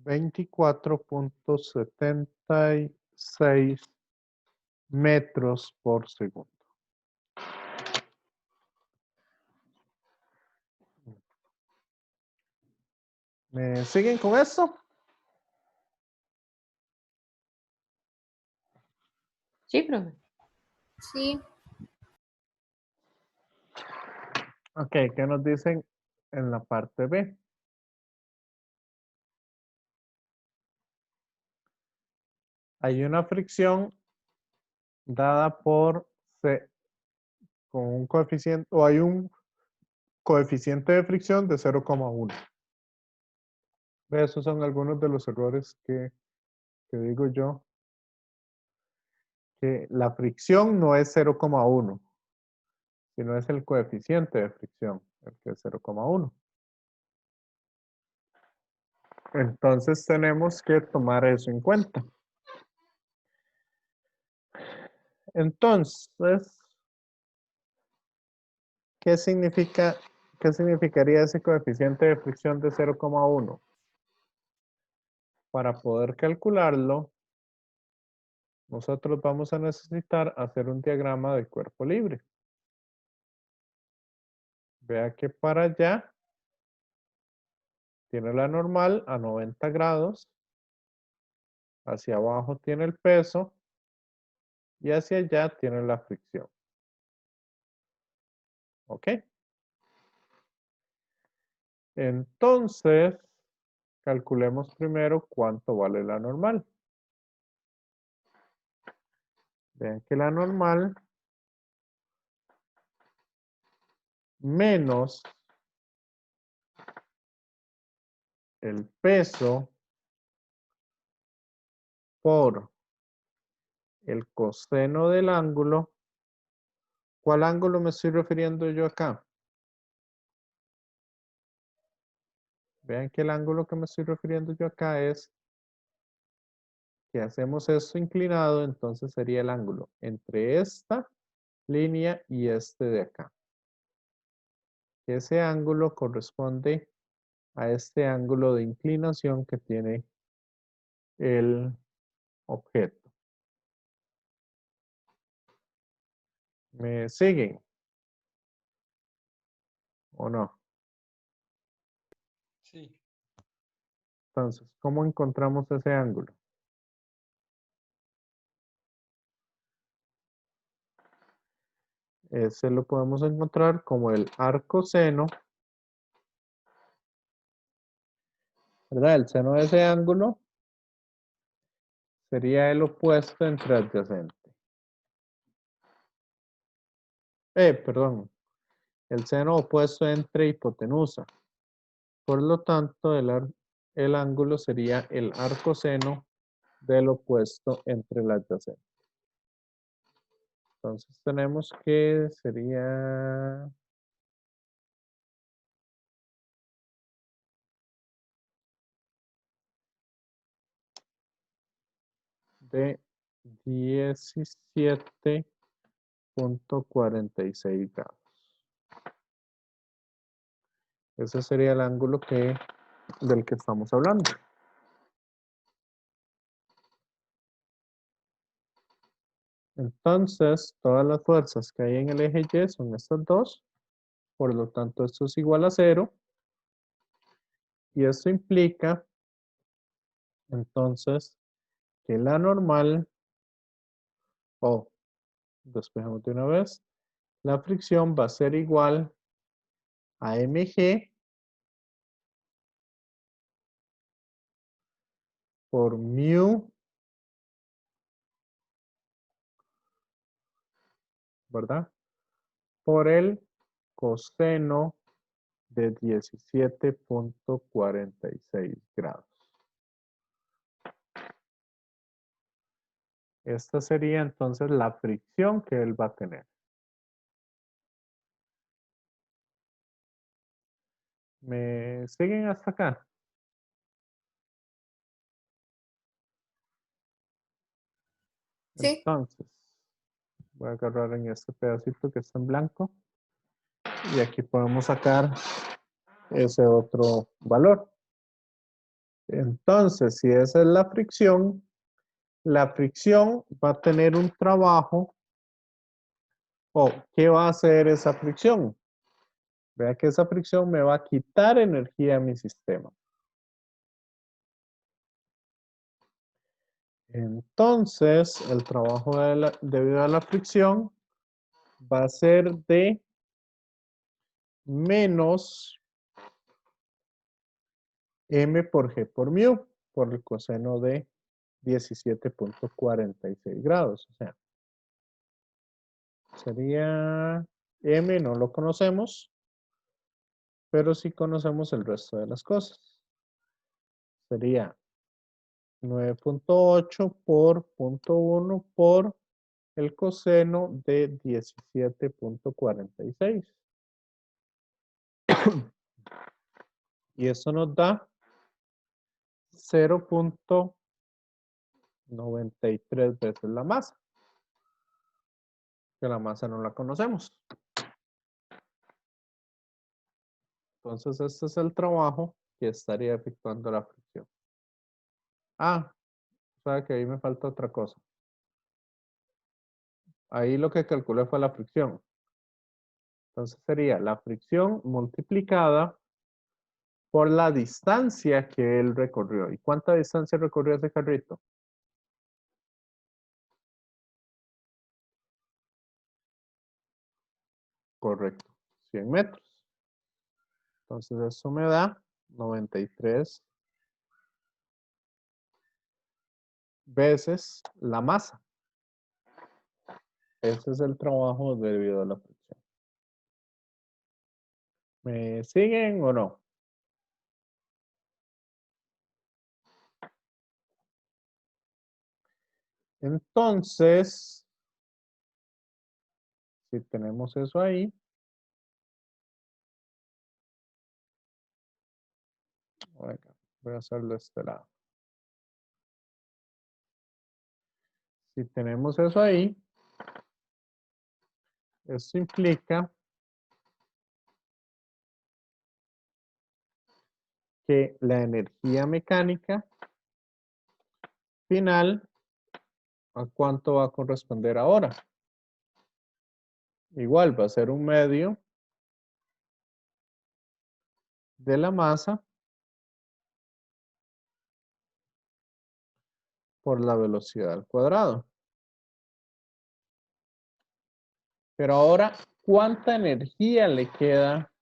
24.76 metros por segundo. ¿Me siguen con esto? Sí, profe. Sí. Ok, ¿qué nos dicen en la parte B? Hay una fricción dada por C con un coeficiente, o hay un coeficiente de fricción de 0,1. Esos son algunos de los errores que digo yo, que la fricción no es 0,1, sino es el coeficiente de fricción, el que es 0,1. Entonces tenemos que tomar eso en cuenta. Entonces, ¿qué significaría ese coeficiente de fricción de 0,1? Para poder calcularlo, nosotros vamos a necesitar hacer un diagrama de cuerpo libre. Vea que para allá tiene la normal a 90 grados, hacia abajo tiene el peso y hacia allá tiene la fricción. ¿Ok? Entonces, calculemos primero cuánto vale la normal. Vean que la normal menos el peso por el coseno del ángulo. ¿Cuál ángulo me estoy refiriendo yo acá? Vean que el ángulo que me estoy refiriendo yo acá es que hacemos esto inclinado, entonces sería el ángulo entre esta línea y este de acá. Ese ángulo corresponde a este ángulo de inclinación que tiene el objeto. ¿Me siguen? ¿O no? Sí. Entonces, ¿cómo encontramos ese ángulo? Ese lo podemos encontrar como el arco seno, ¿verdad? El seno de ese ángulo sería el opuesto entre adyacente. Perdón. El seno opuesto entre hipotenusa. Por lo tanto, el ángulo sería el arcoseno del opuesto entre el adyacente. Entonces tenemos que sería de 17.46 grados. Ese sería el ángulo del que estamos hablando. Entonces, todas las fuerzas que hay en el eje Y son estas dos. Por lo tanto, esto es igual a 0. Y esto implica, entonces, que la normal, despejamos de una vez, la fricción va a ser igual a mg por mu, ¿verdad? Por el coseno de 17.46 grados. Esta sería entonces la fricción que él va a tener. ¿Me siguen hasta acá? Sí. Entonces, voy a agarrar en este pedacito que está en blanco. Y aquí podemos sacar ese otro valor. Entonces, si esa es la fricción va a tener un trabajo. ¿Qué va a hacer esa fricción? Vea que esa fricción me va a quitar energía a mi sistema. Entonces, el trabajo debido a la fricción va a ser de menos m por g por mu, por el coseno de 17.46 grados. O sea, sería m, no lo conocemos, pero sí conocemos el resto de las cosas. Sería 9.8 por 0.1 por el coseno de 17.46. Y eso nos da 0.93 veces la masa. Que la masa no la conocemos. Entonces, este es el trabajo que estaría efectuando la fricción. O sea que ahí me falta otra cosa. Ahí lo que calculé fue la fricción. Entonces sería la fricción multiplicada por la distancia que él recorrió. ¿Y cuánta distancia recorrió ese carrito? Correcto, 100 metros. Entonces eso me da 93 veces la masa. Ese es el trabajo debido a la fricción. ¿Me siguen o no? Entonces, si tenemos eso ahí, voy a hacerlo de este lado. Si tenemos eso ahí, eso implica que la energía mecánica final, ¿a cuánto va a corresponder ahora? Igual va a ser un medio de la masa por la velocidad al cuadrado. Pero ahora, ¿cuánta energía le queda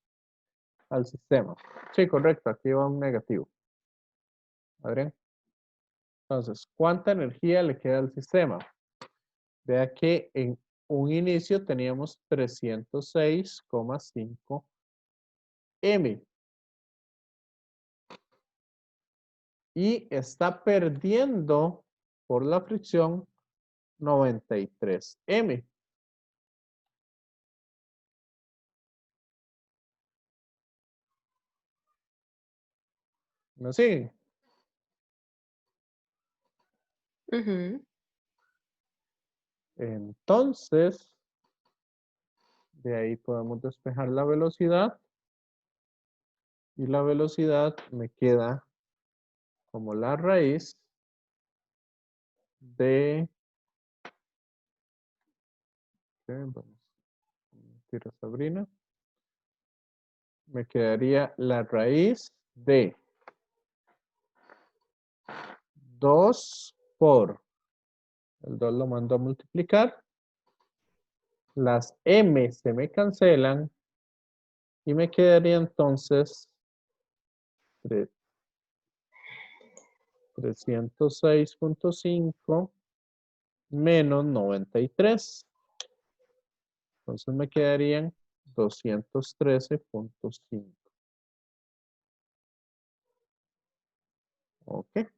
al sistema? Sí, correcto, aquí va un negativo. Adrián. Entonces, ¿cuánta energía le queda al sistema? Vea que en un inicio teníamos 306,5 M. Y está perdiendo por la fricción 93 M. ¿Me siguen? Ujú. Entonces, de ahí podemos despejar la velocidad. Y la velocidad me queda como la raíz de... Vamos a meter a Sabrina. Me quedaría la raíz de 2 por... El 2 lo mando a multiplicar. Las M se me cancelan. Y me quedaría entonces 306,5 menos 93. Entonces me quedarían 213,5. Ok.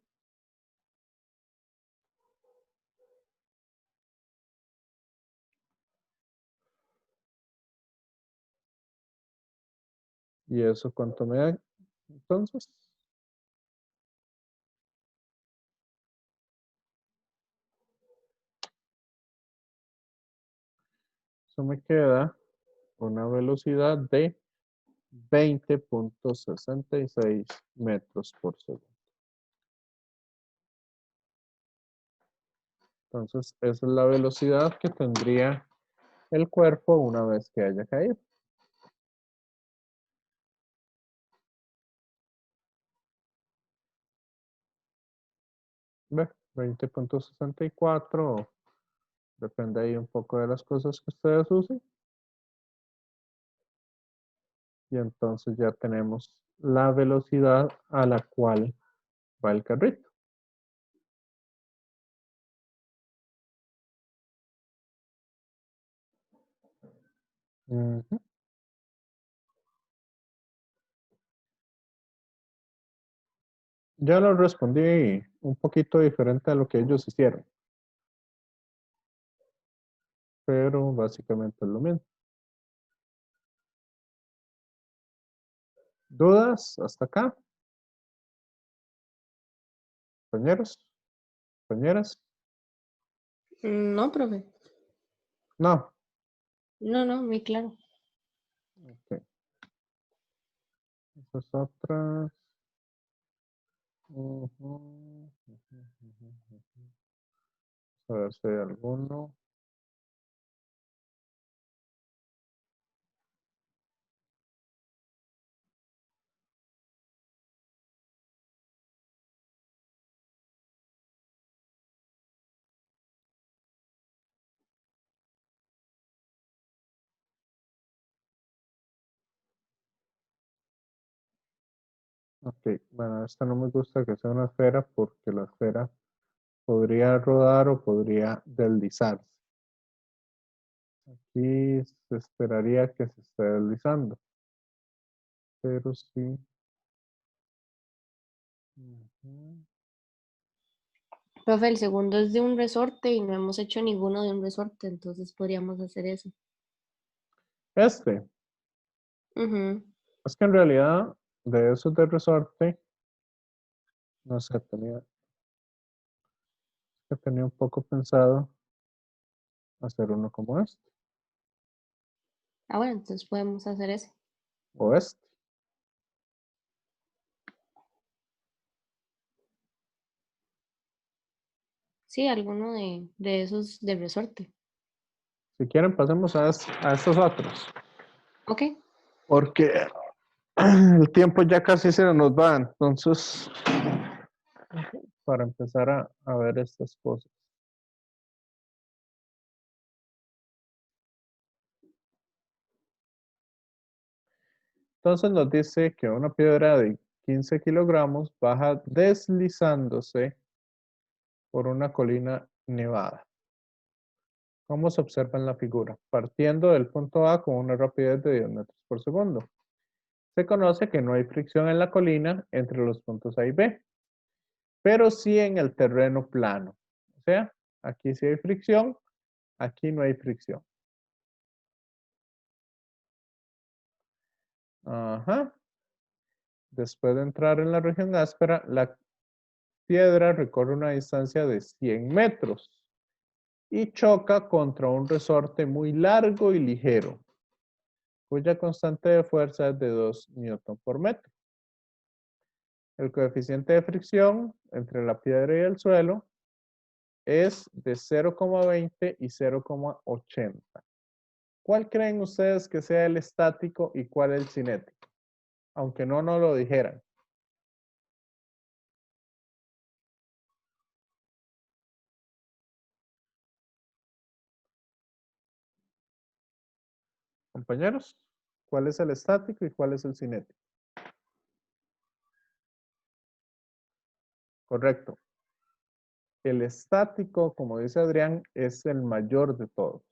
¿Y eso cuánto me da? Entonces, eso me queda una velocidad de 20,66 metros por segundo. Entonces, esa es la velocidad que tendría el cuerpo una vez que haya caído. Ve, 20,64. Depende ahí un poco de las cosas que ustedes usen. Y entonces ya tenemos la velocidad a la cual va el carrito. Ujú. Ya lo respondí un poquito diferente a lo que ellos hicieron. Pero básicamente es lo mismo. ¿Dudas hasta acá? ¿Compañeros? ¿Compañeras? No, profe. No. No, no, muy claro. Ok. Esas otras. Ujú, ujú, ujú, ujú. A ver si hay alguno. Ok, bueno, esta no me gusta que sea una esfera porque la esfera podría rodar o podría deslizarse. Aquí se esperaría que se esté deslizando, pero sí. Ujú. Profe, el segundo es de un resorte y no hemos hecho ninguno de un resorte, entonces podríamos hacer eso. Este, Ujú. es que en realidad de esos de resorte, no sé, tenía un poco pensado hacer uno como este, Ah, bueno, entonces podemos hacer ese. o este. Sí, alguno de esos de resorte. Si quieren, pasemos a estos otros, Ok. porque el tiempo ya casi se nos va, entonces, para empezar a ver estas cosas. Entonces nos dice que una piedra de 15 kilogramos baja deslizándose por una colina nevada. ¿Cómo se observa en la figura? Partiendo del punto A con una rapidez de 10 metros por segundo. Se conoce que no hay fricción en la colina entre los puntos A y B, pero sí en el terreno plano. O sea, aquí sí hay fricción, aquí no hay fricción. Ajá. Después de entrar en la región áspera, la piedra recorre una distancia de 100 metros y choca contra un resorte muy largo y ligero, cuya constante de fuerza es de 2 newton por metro. El coeficiente de fricción entre la piedra y el suelo es de 0,20 y 0,80. ¿Cuál creen ustedes que sea el estático y cuál el cinético? Aunque no nos lo dijeran. Compañeros, ¿cuál es el estático y cuál es el cinético? Correcto. El estático, como dice Adrián, es el mayor de todos.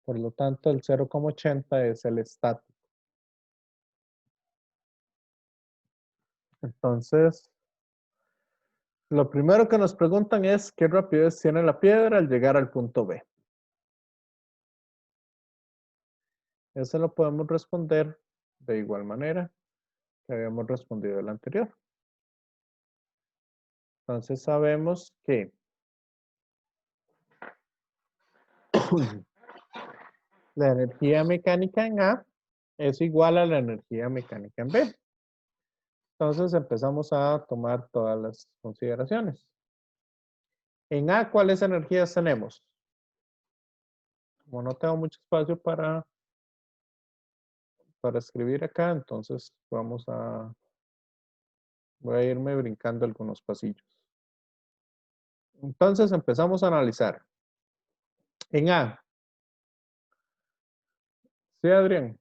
Por lo tanto, el 0,80 es el estático. Entonces, lo primero que nos preguntan es qué rapidez tiene la piedra al llegar al punto B. Eso lo podemos responder de igual manera que habíamos respondido el anterior. Entonces sabemos que la energía mecánica en A es igual a la energía mecánica en B. Entonces empezamos a tomar todas las consideraciones. En A, ¿cuáles energías tenemos? Como no tengo mucho espacio para escribir acá, entonces voy a irme brincando algunos pasillos. Entonces empezamos a analizar. En A. ¿Sí, Adrián?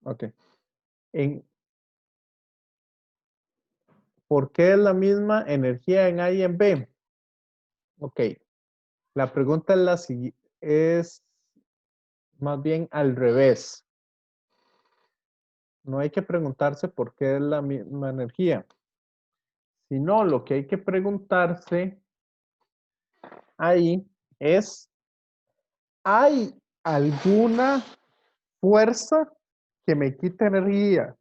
Ok. ¿Por qué es la misma energía en A y en B? Ok. La pregunta es la siguiente. Es más bien al revés. No hay que preguntarse por qué es la misma energía, sino lo que hay que preguntarse ahí es, ¿hay alguna fuerza que me quite energía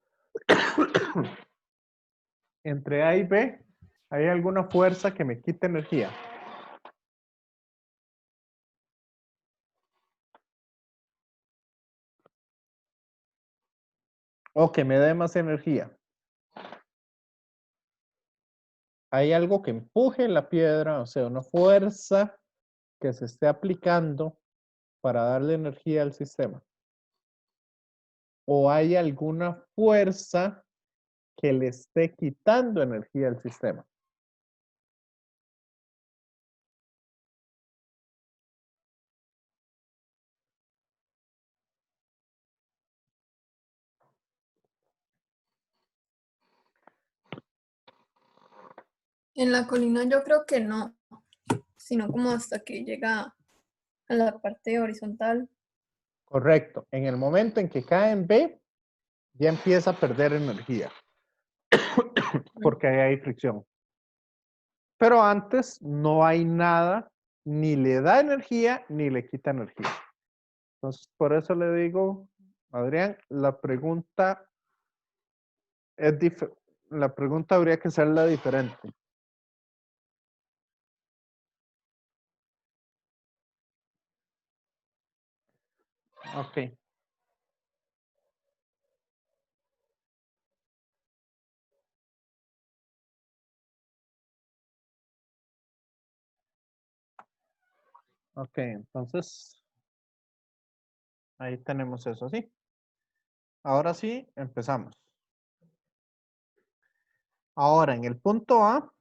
entre A y B? ¿Hay alguna fuerza que me quite energía? O que me dé más energía. Hay algo que empuje la piedra, o sea, una fuerza que se esté aplicando para darle energía al sistema. O hay alguna fuerza que le esté quitando energía al sistema. En la colina yo creo que no, sino como hasta que llega a la parte horizontal. Correcto. En el momento en que cae en B, ya empieza a perder energía. Porque ahí hay fricción. Pero antes no hay nada, ni le da energía, ni le quita energía. Entonces, por eso le digo, Adrián, la pregunta habría que serla diferente. Ok. Ok, entonces ahí tenemos eso, ¿sí? Ahora sí, empezamos. Ahora, en el punto A,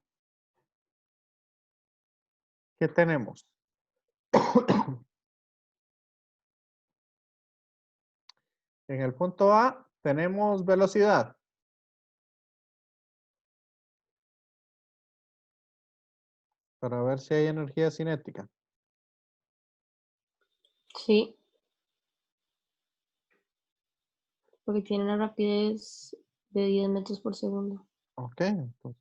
¿qué tenemos? En el punto A tenemos velocidad. Para ver si hay energía cinética. Sí. Porque tiene una rapidez de 10 metros por segundo. Ok, entonces.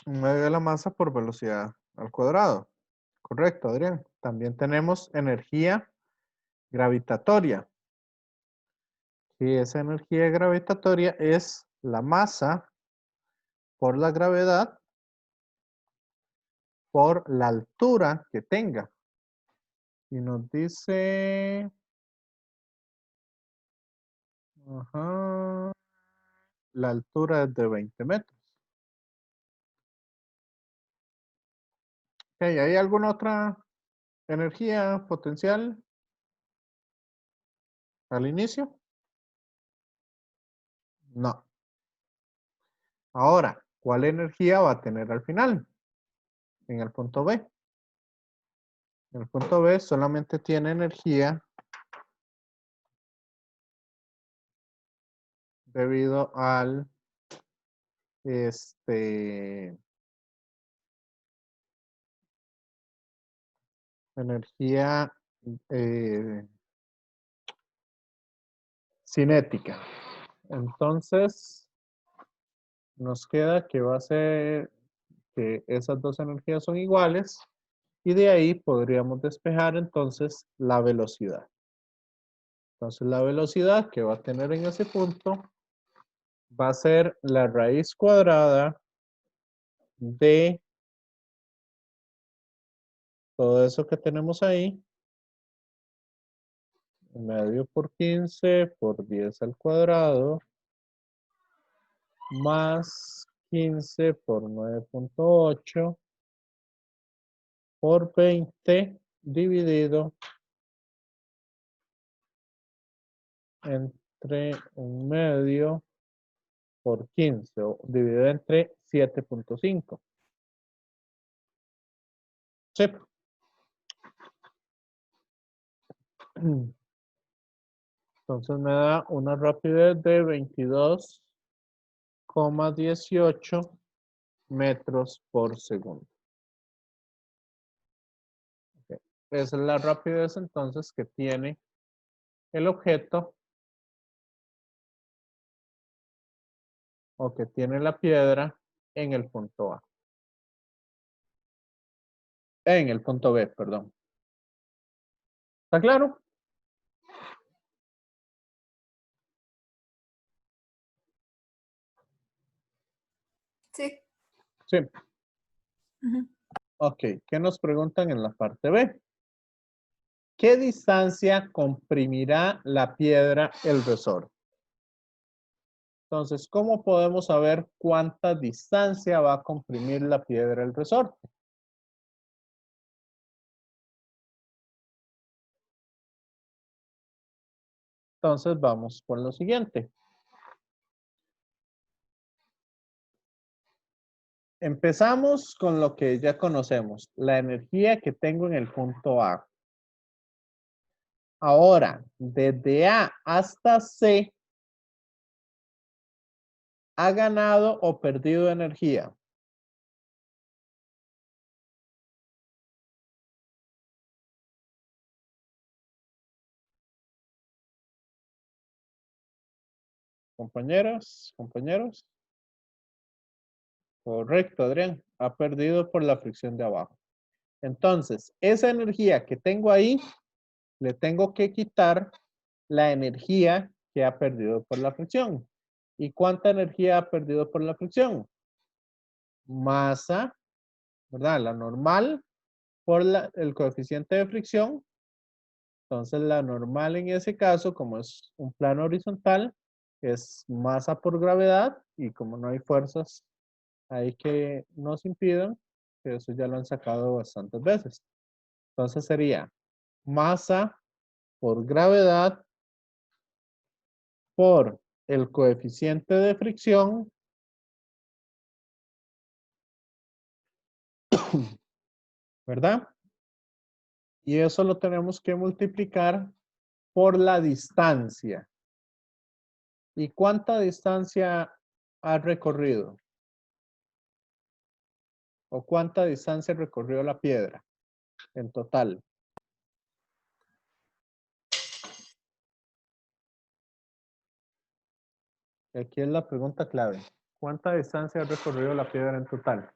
Medio de la masa por velocidad al cuadrado. Correcto, Adrián. También tenemos energía gravitatoria. Y esa energía gravitatoria es la masa por la gravedad por la altura que tenga. Y nos dice... Ajá, la altura es de 20 metros. Ok, ¿hay alguna otra energía potencial al inicio? No. Ahora, ¿cuál energía va a tener al final? En el punto B. En el punto B solamente tiene energía debido al energía cinética. Entonces, nos queda que va a ser que esas dos energías son iguales y de ahí podríamos despejar entonces la velocidad. Entonces, la velocidad que va a tener en ese punto va a ser la raíz cuadrada de todo eso que tenemos ahí, medio por 15 por 10 al cuadrado, más 15 por 9.8 por 20 dividido entre un medio por 15, o dividido entre 7.5. Sí. Entonces me da una rapidez de 22,18 metros por segundo. Okay. Esa es la rapidez entonces que tiene el objeto o que tiene la piedra en el punto A. En el punto B, perdón. ¿Está claro? Sí. Sí. Ujú. Ok, ¿qué nos preguntan en la parte B? ¿Qué distancia comprimirá la piedra el resorte? Entonces, ¿cómo podemos saber cuánta distancia va a comprimir la piedra el resorte? Entonces, vamos con lo siguiente. Empezamos con lo que ya conocemos, la energía que tengo en el punto A. Ahora, desde A hasta C, ¿ha ganado o perdido energía? Compañeras, compañeros. Correcto, Adrián. Ha perdido por la fricción de abajo. Entonces, esa energía que tengo ahí, le tengo que quitar la energía que ha perdido por la fricción. ¿Y cuánta energía ha perdido por la fricción? Masa, ¿verdad? La normal por el coeficiente de fricción. Entonces, la normal en ese caso, como es un plano horizontal, es masa por gravedad y como no hay fuerzas ahí que nos impidan, que eso ya lo han sacado bastantes veces. Entonces sería masa por gravedad por el coeficiente de fricción ¿verdad? Y eso lo tenemos que multiplicar por la distancia. ¿Y cuánta distancia ha recorrido? ¿O cuánta distancia recorrió la piedra en total? Aquí es la pregunta clave. ¿Cuánta distancia ha recorrido la piedra en total?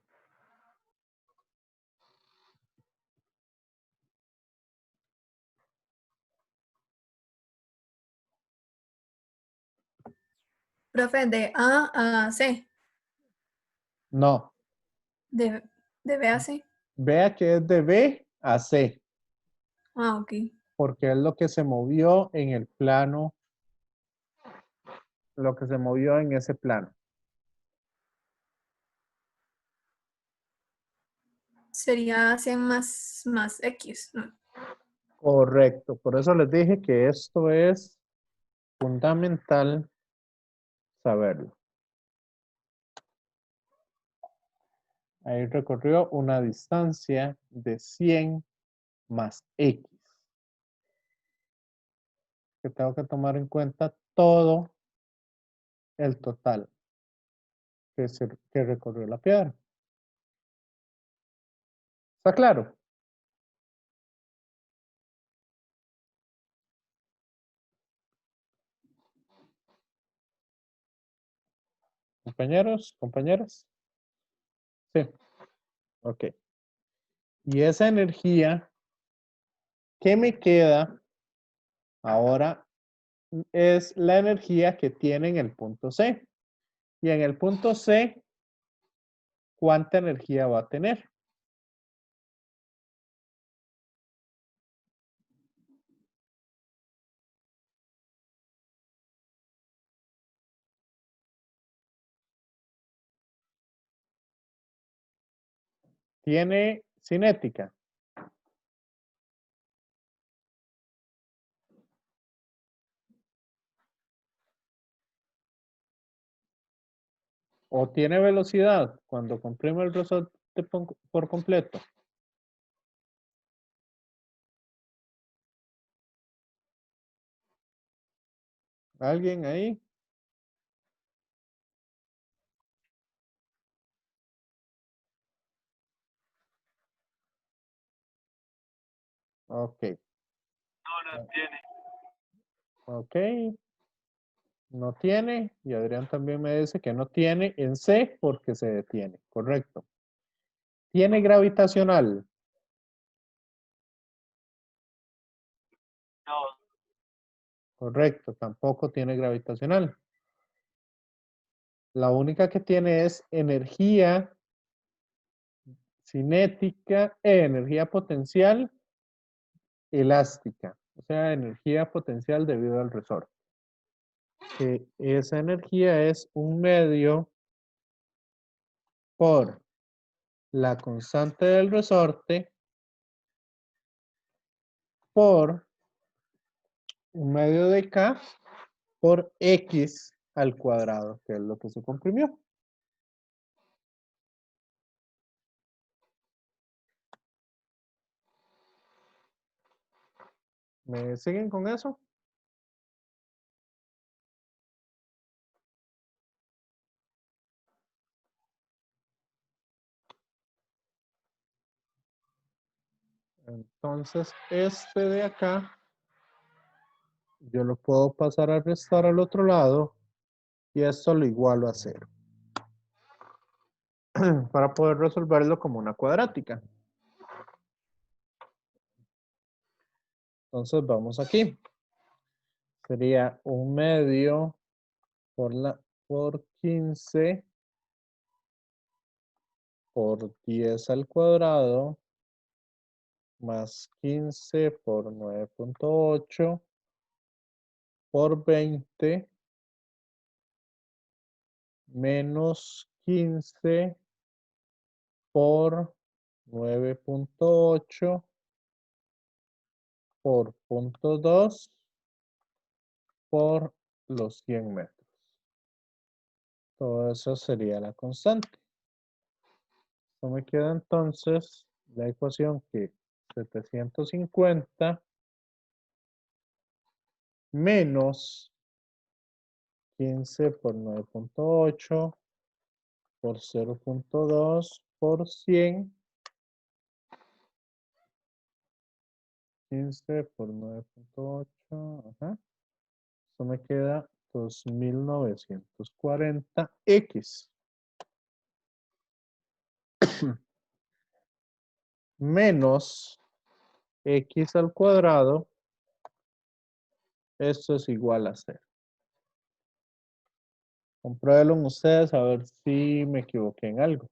Profe, de A a C, No. de B a C. Vea que es de B a C, Ah, ok. porque es lo que se movió en el plano, lo que se movió en ese plano. Sería C más X, ¿no? Correcto. Por eso les dije que esto es fundamental saberlo. Ahí recorrió una distancia de 100 más X. Que tengo que tomar en cuenta todo el total que recorrió la piedra. ¿Está claro? Compañeros, compañeras. Sí. Ok. Y esa energía que me queda ahora es la energía que tiene en el punto C. Y en el punto C, ¿cuánta energía va a tener? Tiene cinética. O tiene velocidad cuando comprime el resorte por completo. ¿Alguien ahí? Ok. No tiene. Ok. No tiene. Y Adrián también me dice que no tiene en C porque se detiene. Correcto. ¿Tiene gravitacional? No. Correcto. Tampoco tiene gravitacional. La única que tiene es energía cinética, energía potencial elástica. O sea, energía potencial debido al resorte. Que esa energía es un medio por la constante del resorte por un medio de K por X al cuadrado, que es lo que se comprimió. ¿Me siguen con eso? Entonces, este de acá, yo lo puedo pasar a restar al otro lado y esto lo igualo a 0. Para poder resolverlo como una cuadrática. Entonces, vamos aquí. Sería un medio por 15 por 10 al cuadrado más 15 por 9.8 por 20 menos 15 por 9.8 por 0.2 por los 100 metros. Todo eso sería la constante. Esto me queda entonces la ecuación que 750 menos 15 por 9.8 por 0.2 por 100. 15 por 9.8. Ajá. Eso me queda 2940x. Menos x al cuadrado. Esto es igual a 0. Compruébenlo ustedes a ver si me equivoqué en algo.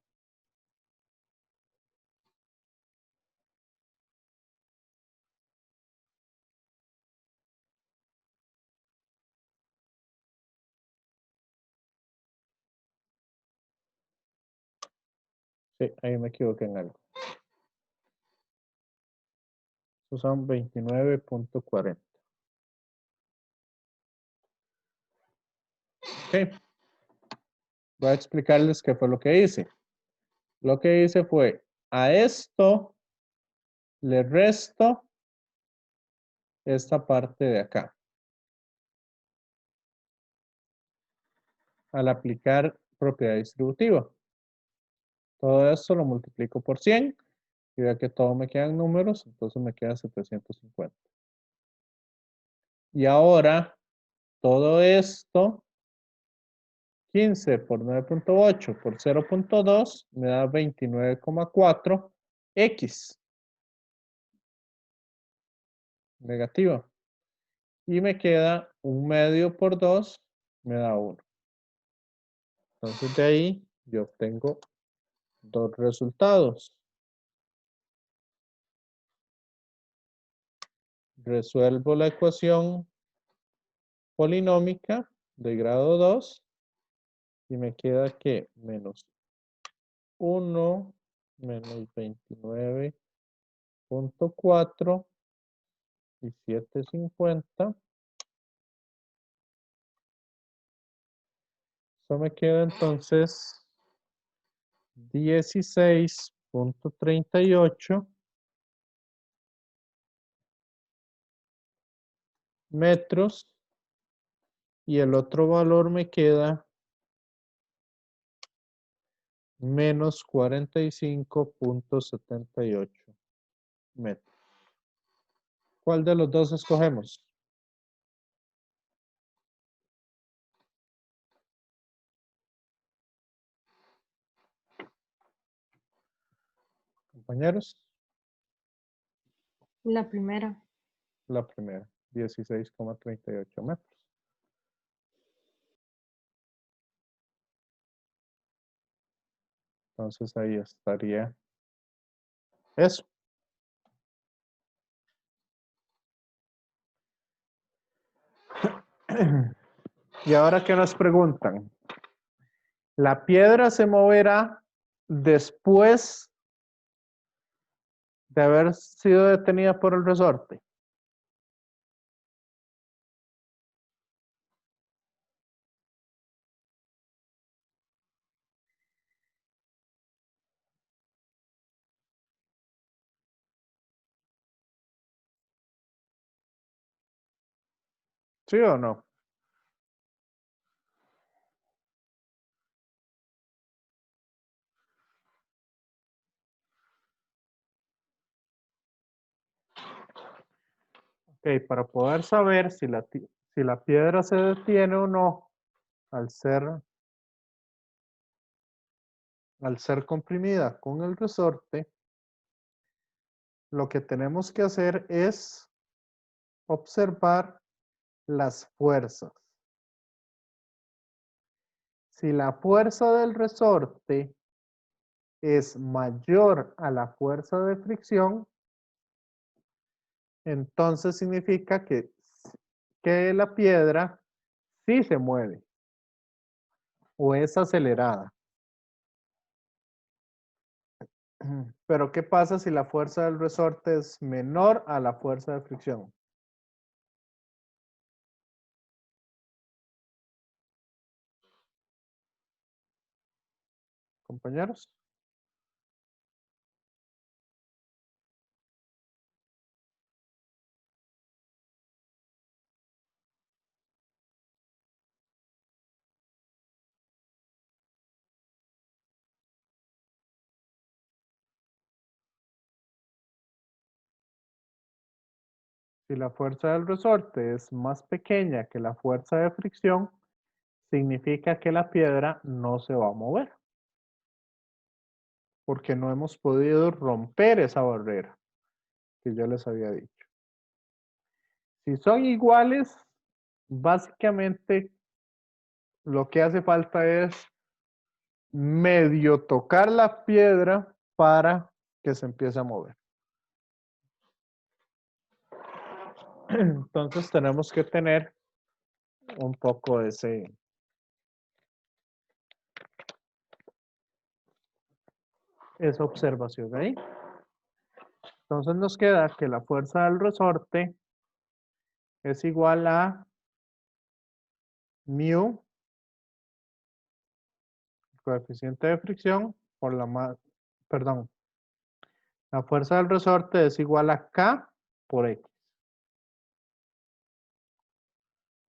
Sí, ahí me equivoqué en algo. Estos son 29.40. Ok. Voy a explicarles qué fue lo que hice. Lo que hice fue, a esto le resto esta parte de acá. Al aplicar propiedad distributiva. Todo esto lo multiplico por 100 y vea que todo me quedan números, entonces me queda 750. Y ahora, todo esto, 15 por 9.8 por 0.2, me da 29,4 x negativa. Y me queda 1 medio por 2, me da 1. Entonces de ahí yo obtengo dos resultados. Resuelvo la ecuación polinómica de grado 2 y me queda que menos 1 menos 29.4 y 750. Eso me queda entonces 16.38 metros y el otro valor me queda menos 45.78 metros. ¿Cuál de los dos escogemos? Compañeros, La primera. la primera, 16,38 metros. Entonces ahí estaría eso. Y ahora que nos preguntan, ¿la piedra se moverá después de haber sido detenida por el resorte? ¿Sí o no? Ok, para poder saber si la piedra se detiene o no al ser comprimida con el resorte, lo que tenemos que hacer es observar las fuerzas. Si la fuerza del resorte es mayor a la fuerza de fricción, entonces significa que la piedra sí se mueve o es acelerada. Pero ¿qué pasa si la fuerza del resorte es menor a la fuerza de fricción? Compañeros. Si la fuerza del resorte es más pequeña que la fuerza de fricción, significa que la piedra no se va a mover. Porque no hemos podido romper esa barrera que yo les había dicho. Si son iguales, básicamente lo que hace falta es medio tocar la piedra para que se empiece a mover. Entonces tenemos que tener un poco de esa observación ahí. Entonces nos queda que la fuerza del resorte es igual a mu, coeficiente de fricción, por perdón, la fuerza del resorte es igual a K por X.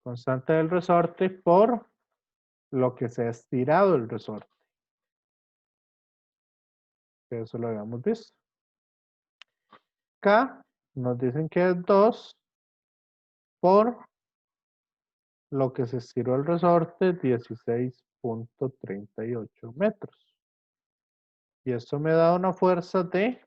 Constante del resorte por lo que se ha estirado el resorte. Que eso lo habíamos visto. K nos dicen que es 2 por lo que se estiró el resorte, 16.38 metros. Y esto me da una fuerza de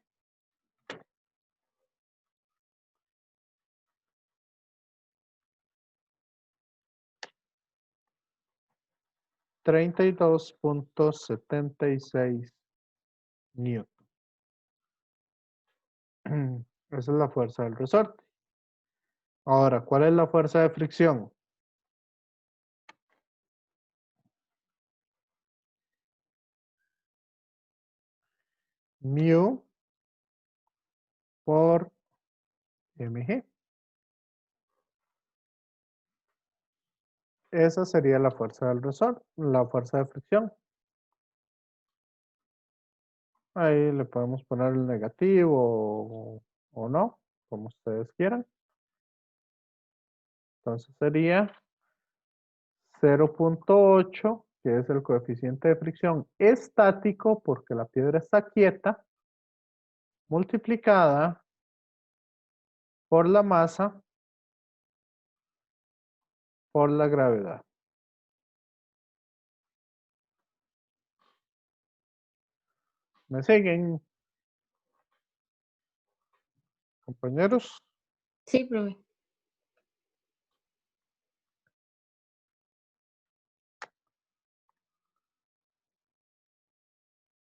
32.76 newton. Esa es la fuerza del resorte. Ahora, ¿cuál es la fuerza de fricción? Mu por mg. Esa sería la fuerza del resorte, la fuerza de fricción. Ahí le podemos poner el negativo o no, como ustedes quieran. Entonces sería 0.8, que es el coeficiente de fricción estático, porque la piedra está quieta, multiplicada por la masa por la gravedad. ¿Me siguen, compañeros? Sí, profe.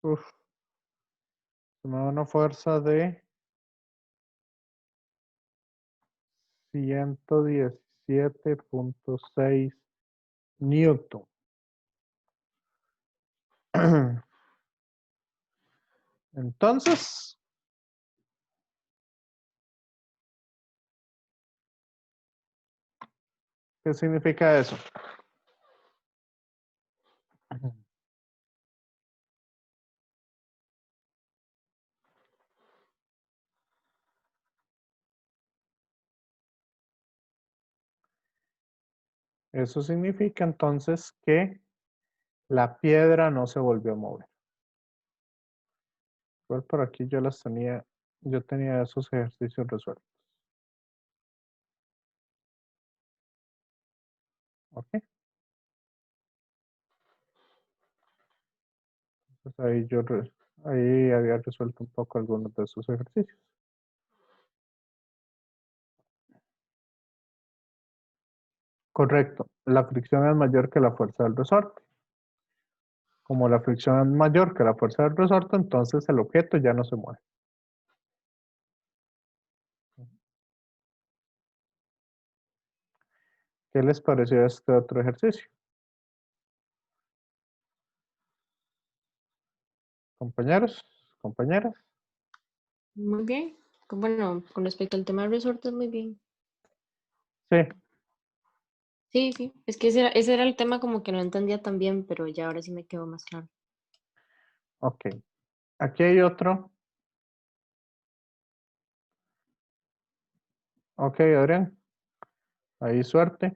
Uf, me da una fuerza de 117.6 newton. Entonces, ¿qué significa eso? Eso significa entonces que la piedra no se volvió a mover. Igual por aquí yo tenía esos ejercicios resueltos. ¿Ok? Entonces ahí había resuelto un poco algunos de esos ejercicios. Correcto. La fricción es mayor que la fuerza del resorte. Como la fricción es mayor que la fuerza del resorte, entonces el objeto ya no se mueve. ¿Qué les pareció este otro ejercicio? Compañeros, compañeras. Muy bien. Bueno, con respecto al tema de resortes, muy bien. Sí, Sí, sí. Es que ese era el tema como que no entendía tan bien, pero ya ahora sí me quedó más claro. ok. Aquí hay otro. Ok, Adrián. Ahí suerte.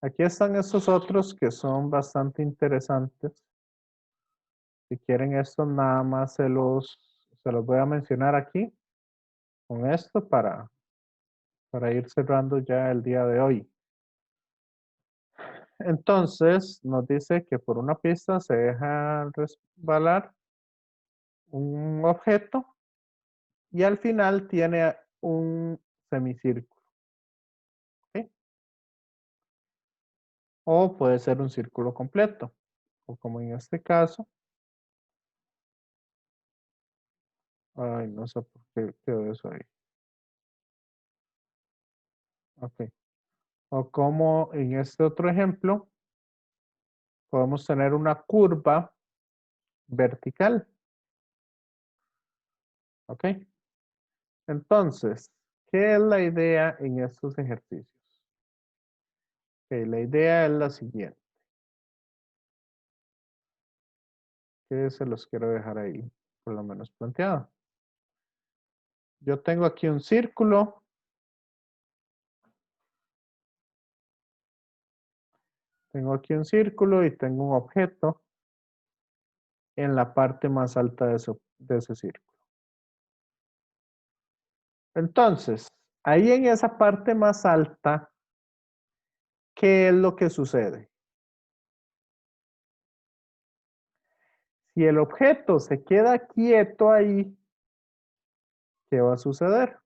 Aquí están estos otros que son bastante interesantes. Si quieren estos, nada más se los voy a mencionar aquí con esto para para ir cerrando ya el día de hoy. Entonces, nos dice que por una pista se deja resbalar un objeto y al final tiene un semicírculo. ¿Sí? O puede ser un círculo completo, o como en este caso. Ay, no sé por qué quedó eso ahí. Ok. O como en este otro ejemplo, podemos tener una curva vertical. ¿Ok? Entonces, ¿qué es la idea en estos ejercicios? Ok, la idea es la siguiente. Que se los quiero dejar ahí, por lo menos planteado. Yo tengo aquí un círculo. Tengo aquí un círculo y tengo un objeto en la parte más alta de ese círculo. Entonces, ahí en esa parte más alta, ¿qué es lo que sucede? Si el objeto se queda quieto ahí, ¿qué va a suceder?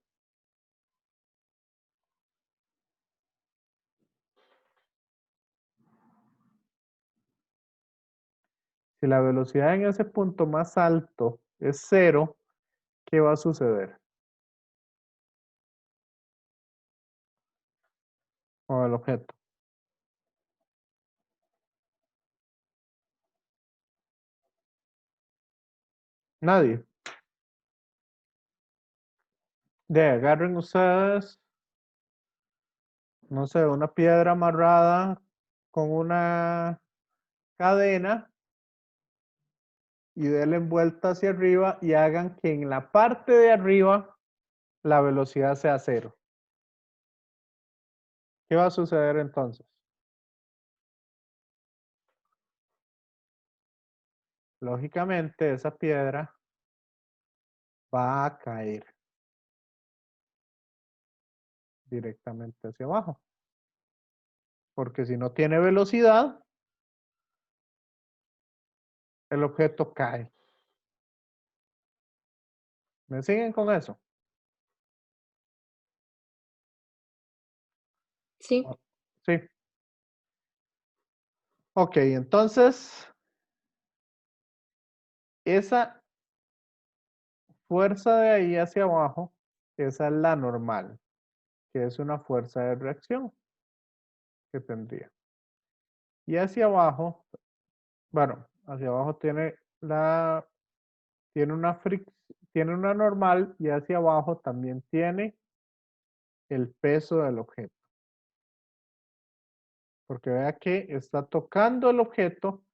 Si la velocidad en ese punto más alto es 0, ¿qué va a suceder con el objeto? Nadie. Agarren ustedes, no sé, una piedra amarrada con una cadena y denle vuelta hacia arriba y hagan que en la parte de arriba la velocidad sea 0. ¿Qué va a suceder entonces? Lógicamente esa piedra va a caer directamente hacia abajo. Porque si no tiene velocidad, el objeto cae. ¿Me siguen con eso? Sí, Sí. Ok, entonces, esa fuerza de ahí hacia abajo, esa es la normal, que es una fuerza de reacción que tendría. Y hacia abajo, bueno, hacia abajo tiene tiene una normal y hacia abajo también tiene el peso del objeto. Porque vea que está tocando el objeto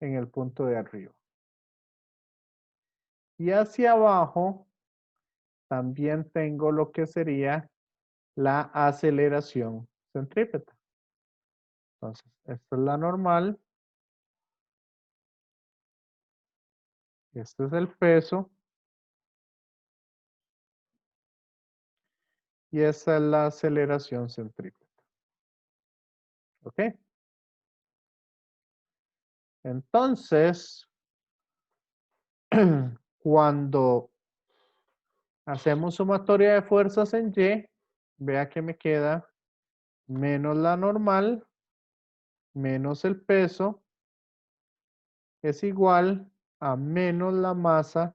en el punto de arriba. Y hacia abajo también tengo lo que sería la aceleración centrípeta. Entonces, esta es la normal. Este es el peso. Y esta es la aceleración centrípeta. ¿Ok? Entonces, cuando hacemos sumatoria de fuerzas en Y, vea que me queda menos la normal, menos el peso, es igual a menos la masa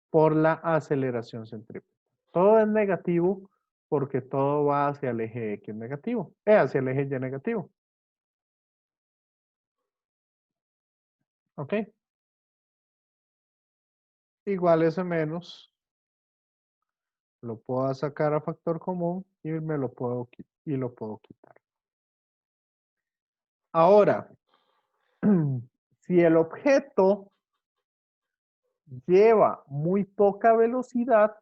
por la aceleración centrípeta. Todo es negativo porque todo va hacia el eje X negativo, hacia el eje Y negativo. ¿Ok? Igual ese menos, lo puedo sacar a factor común y lo puedo quitar. Ahora, si el objeto lleva muy poca velocidad,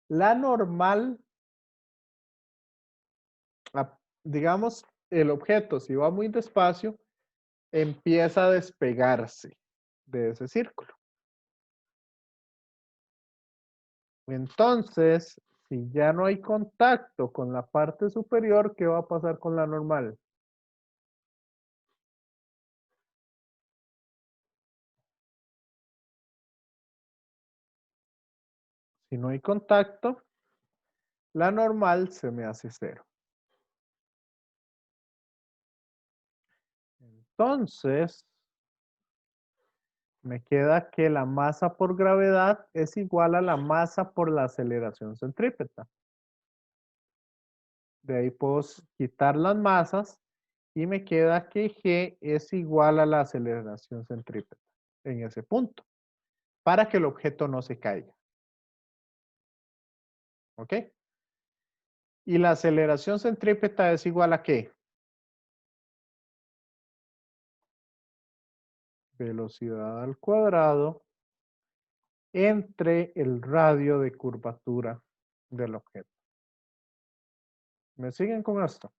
la normal, digamos, el objeto, si va muy despacio, empieza a despegarse de ese círculo. Entonces, si ya no hay contacto con la parte superior, ¿qué va a pasar con la normal? Si no hay contacto, la normal se me hace 0. Entonces, me queda que la masa por gravedad es igual a la masa por la aceleración centrípeta. De ahí puedo quitar las masas y me queda que G es igual a la aceleración centrípeta en ese punto, para que el objeto no se caiga. ¿Ok? Y la aceleración centrípeta es igual a ¿qué? Velocidad al cuadrado entre el radio de curvatura del objeto. ¿Me siguen con esto?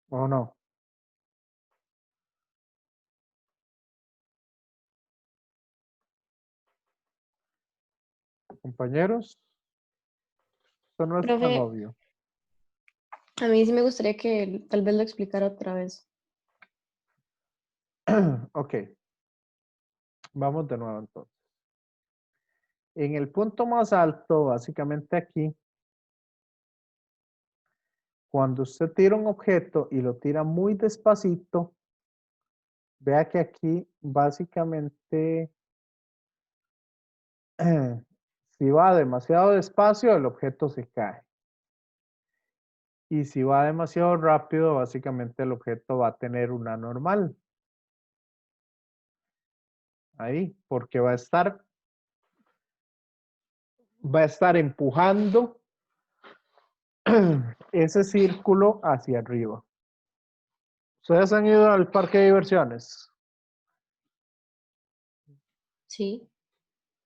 ¿O no? Compañeros, esto no es tan Profe, obvio. a mí sí me gustaría que tal vez lo explicara otra vez. Ok, vamos de nuevo entonces. En el punto más alto, básicamente aquí, cuando usted tira un objeto y lo tira muy despacito, vea que aquí básicamente, si va demasiado despacio, el objeto se cae. Y si va demasiado rápido, básicamente el objeto va a tener una normal. Ahí, porque va a estar empujando ese círculo hacia arriba. ¿Ustedes han ido al parque de diversiones? Sí.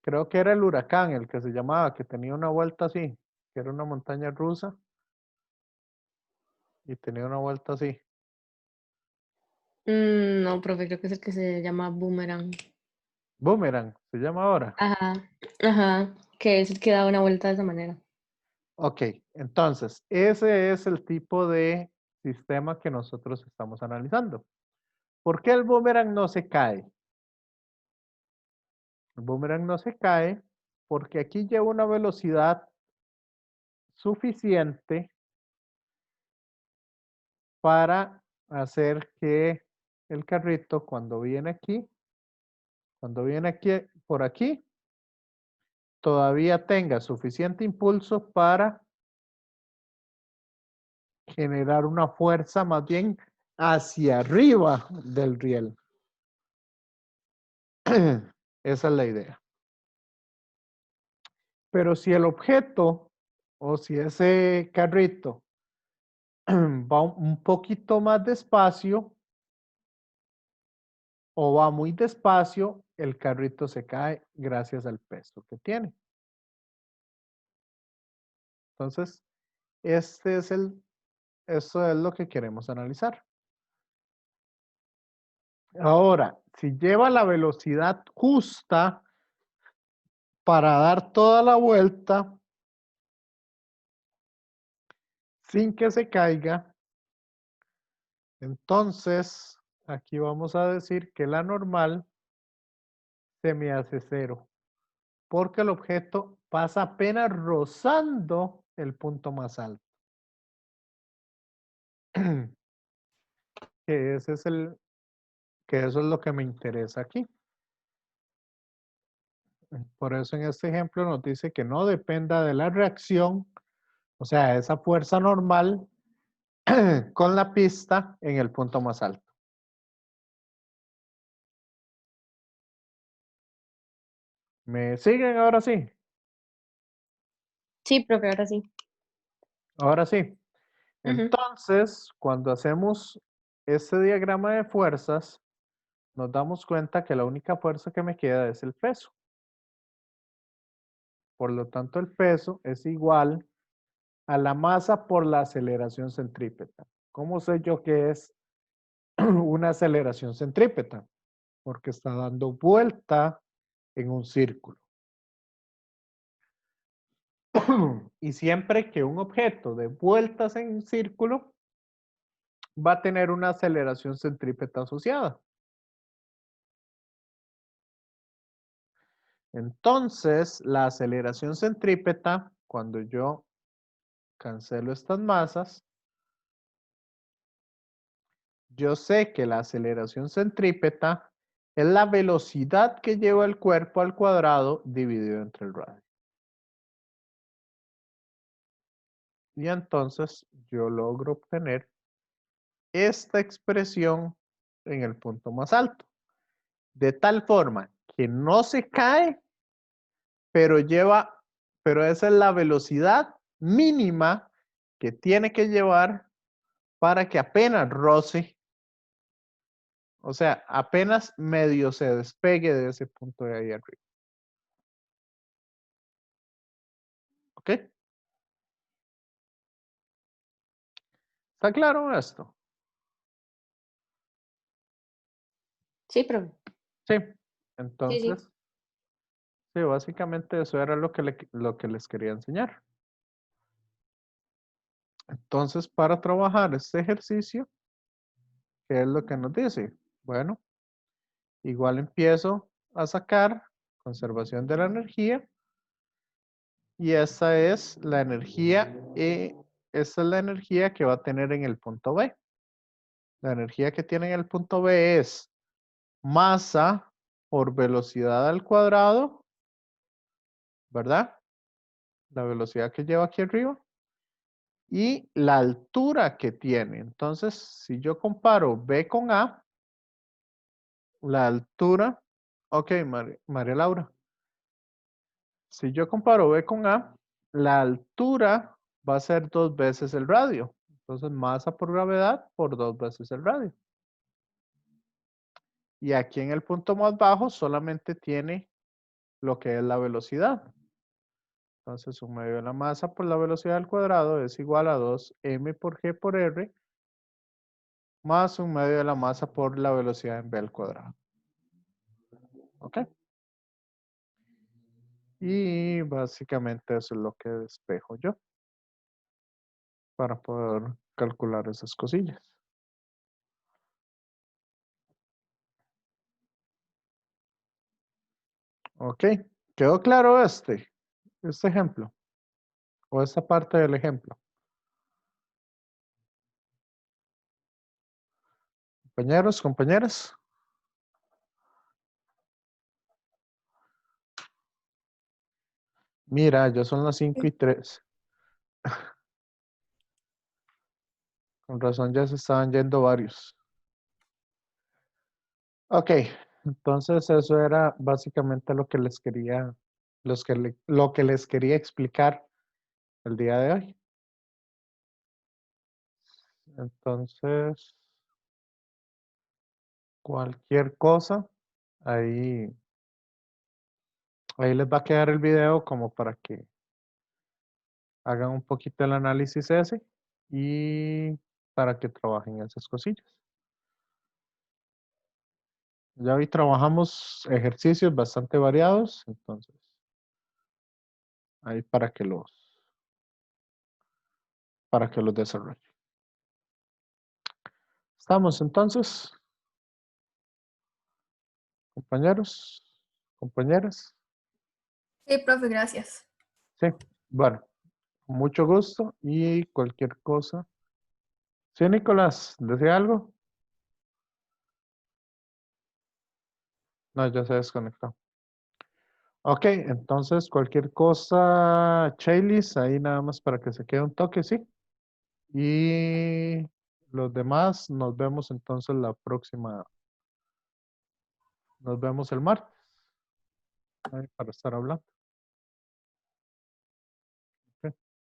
Creo que era el Huracán, el que se llamaba, que tenía una vuelta así, que era una montaña rusa y tenía una vuelta así. No, profe, creo que es el que se llama Boomerang. Boomerang, se llama ahora. Ajá, ajá, que es el que da una vuelta de esa manera. Ok, entonces, ese es el tipo de sistema que nosotros estamos analizando. ¿Por qué el boomerang no se cae? El boomerang no se cae porque aquí lleva una velocidad suficiente para hacer que el carrito cuando viene aquí, por aquí, todavía tenga suficiente impulso para generar una fuerza más bien hacia arriba del riel. Esa es la idea. Pero si el objeto o si ese carrito va un poquito más despacio o va muy despacio, el carrito se cae gracias al peso que tiene. Entonces, eso es lo que queremos analizar. Ahora, si lleva la velocidad justa para dar toda la vuelta sin que se caiga, entonces aquí vamos a decir que la normal se me hace 0, porque el objeto pasa apenas rozando el punto más alto. Que ese es que eso es lo que me interesa aquí. Por eso en este ejemplo nos dice que no dependa de la reacción, o sea, esa fuerza normal con la pista en el punto más alto. ¿Me siguen ahora sí? Sí, profe, ahora sí. Ahora sí. Ujú. Entonces, cuando hacemos este diagrama de fuerzas, nos damos cuenta que la única fuerza que me queda es el peso. Por lo tanto, el peso es igual a la masa por la aceleración centrípeta. ¿Cómo sé yo qué es una aceleración centrípeta, porque está dando vuelta en un círculo. Y siempre que un objeto dé vueltas en un círculo, va a tener una aceleración centrípeta asociada. Entonces, la aceleración centrípeta, cuando yo cancelo estas masas, yo sé que la aceleración centrípeta es la velocidad que lleva el cuerpo al cuadrado dividido entre el radio. Y entonces yo logro obtener esta expresión en el punto más alto. De tal forma que no se cae, pero esa es la velocidad mínima que tiene que llevar para que apenas roce, o sea, apenas medio se despegue de ese punto de ahí arriba. ¿Ok? ¿Está claro esto? Sí, profe. Sí. Sí, sí. Entonces, sí, básicamente eso era lo que les quería enseñar. Entonces, para trabajar este ejercicio, ¿qué es lo que nos dice? Bueno, igual empiezo a sacar conservación de la energía y esa es la energía que va a tener en el punto B. La energía que tiene en el punto B es masa por velocidad al cuadrado, ¿verdad? La velocidad que lleva aquí arriba y la altura que tiene. Entonces, si yo comparo B con A, la altura, ok, María Laura. Si yo comparo B con A, la altura va a ser 2 veces el radio. Entonces, masa por gravedad por 2 veces el radio. Y aquí en el punto más bajo solamente tiene lo que es la velocidad. Entonces, 1/2 de la masa por la velocidad al cuadrado es igual a 2m por g por r más 1/2 de la masa por la velocidad en v al cuadrado. ¿Ok? Y básicamente eso es lo que despejo yo para poder calcular esas cosillas. Ok, ¿quedó claro este ejemplo? O esta parte del ejemplo. Compañeros, compañeras. Mira, ya son las 5:03. Con razón ya se estaban yendo varios. Ok, entonces eso era básicamente lo que les quería, lo que les quería explicar el día de hoy. Entonces, cualquier cosa, ahí les va a quedar el video como para que hagan un poquito el análisis ese y para que trabajen esas cosillas. Ya hoy trabajamos ejercicios bastante variados, entonces ahí para que los desarrollen. ¿Estamos entonces? Compañeros, compañeras. Sí, profe, gracias. Sí, bueno, con mucho gusto y cualquier cosa. Sí, Nicolás, ¿decía algo? No, ya se desconectó. Ok, entonces cualquier cosa, Chaylis, ahí nada más para que se quede un toque, ¿sí? Y los demás nos vemos entonces la próxima. Nos vemos el martes ahí para estar hablando.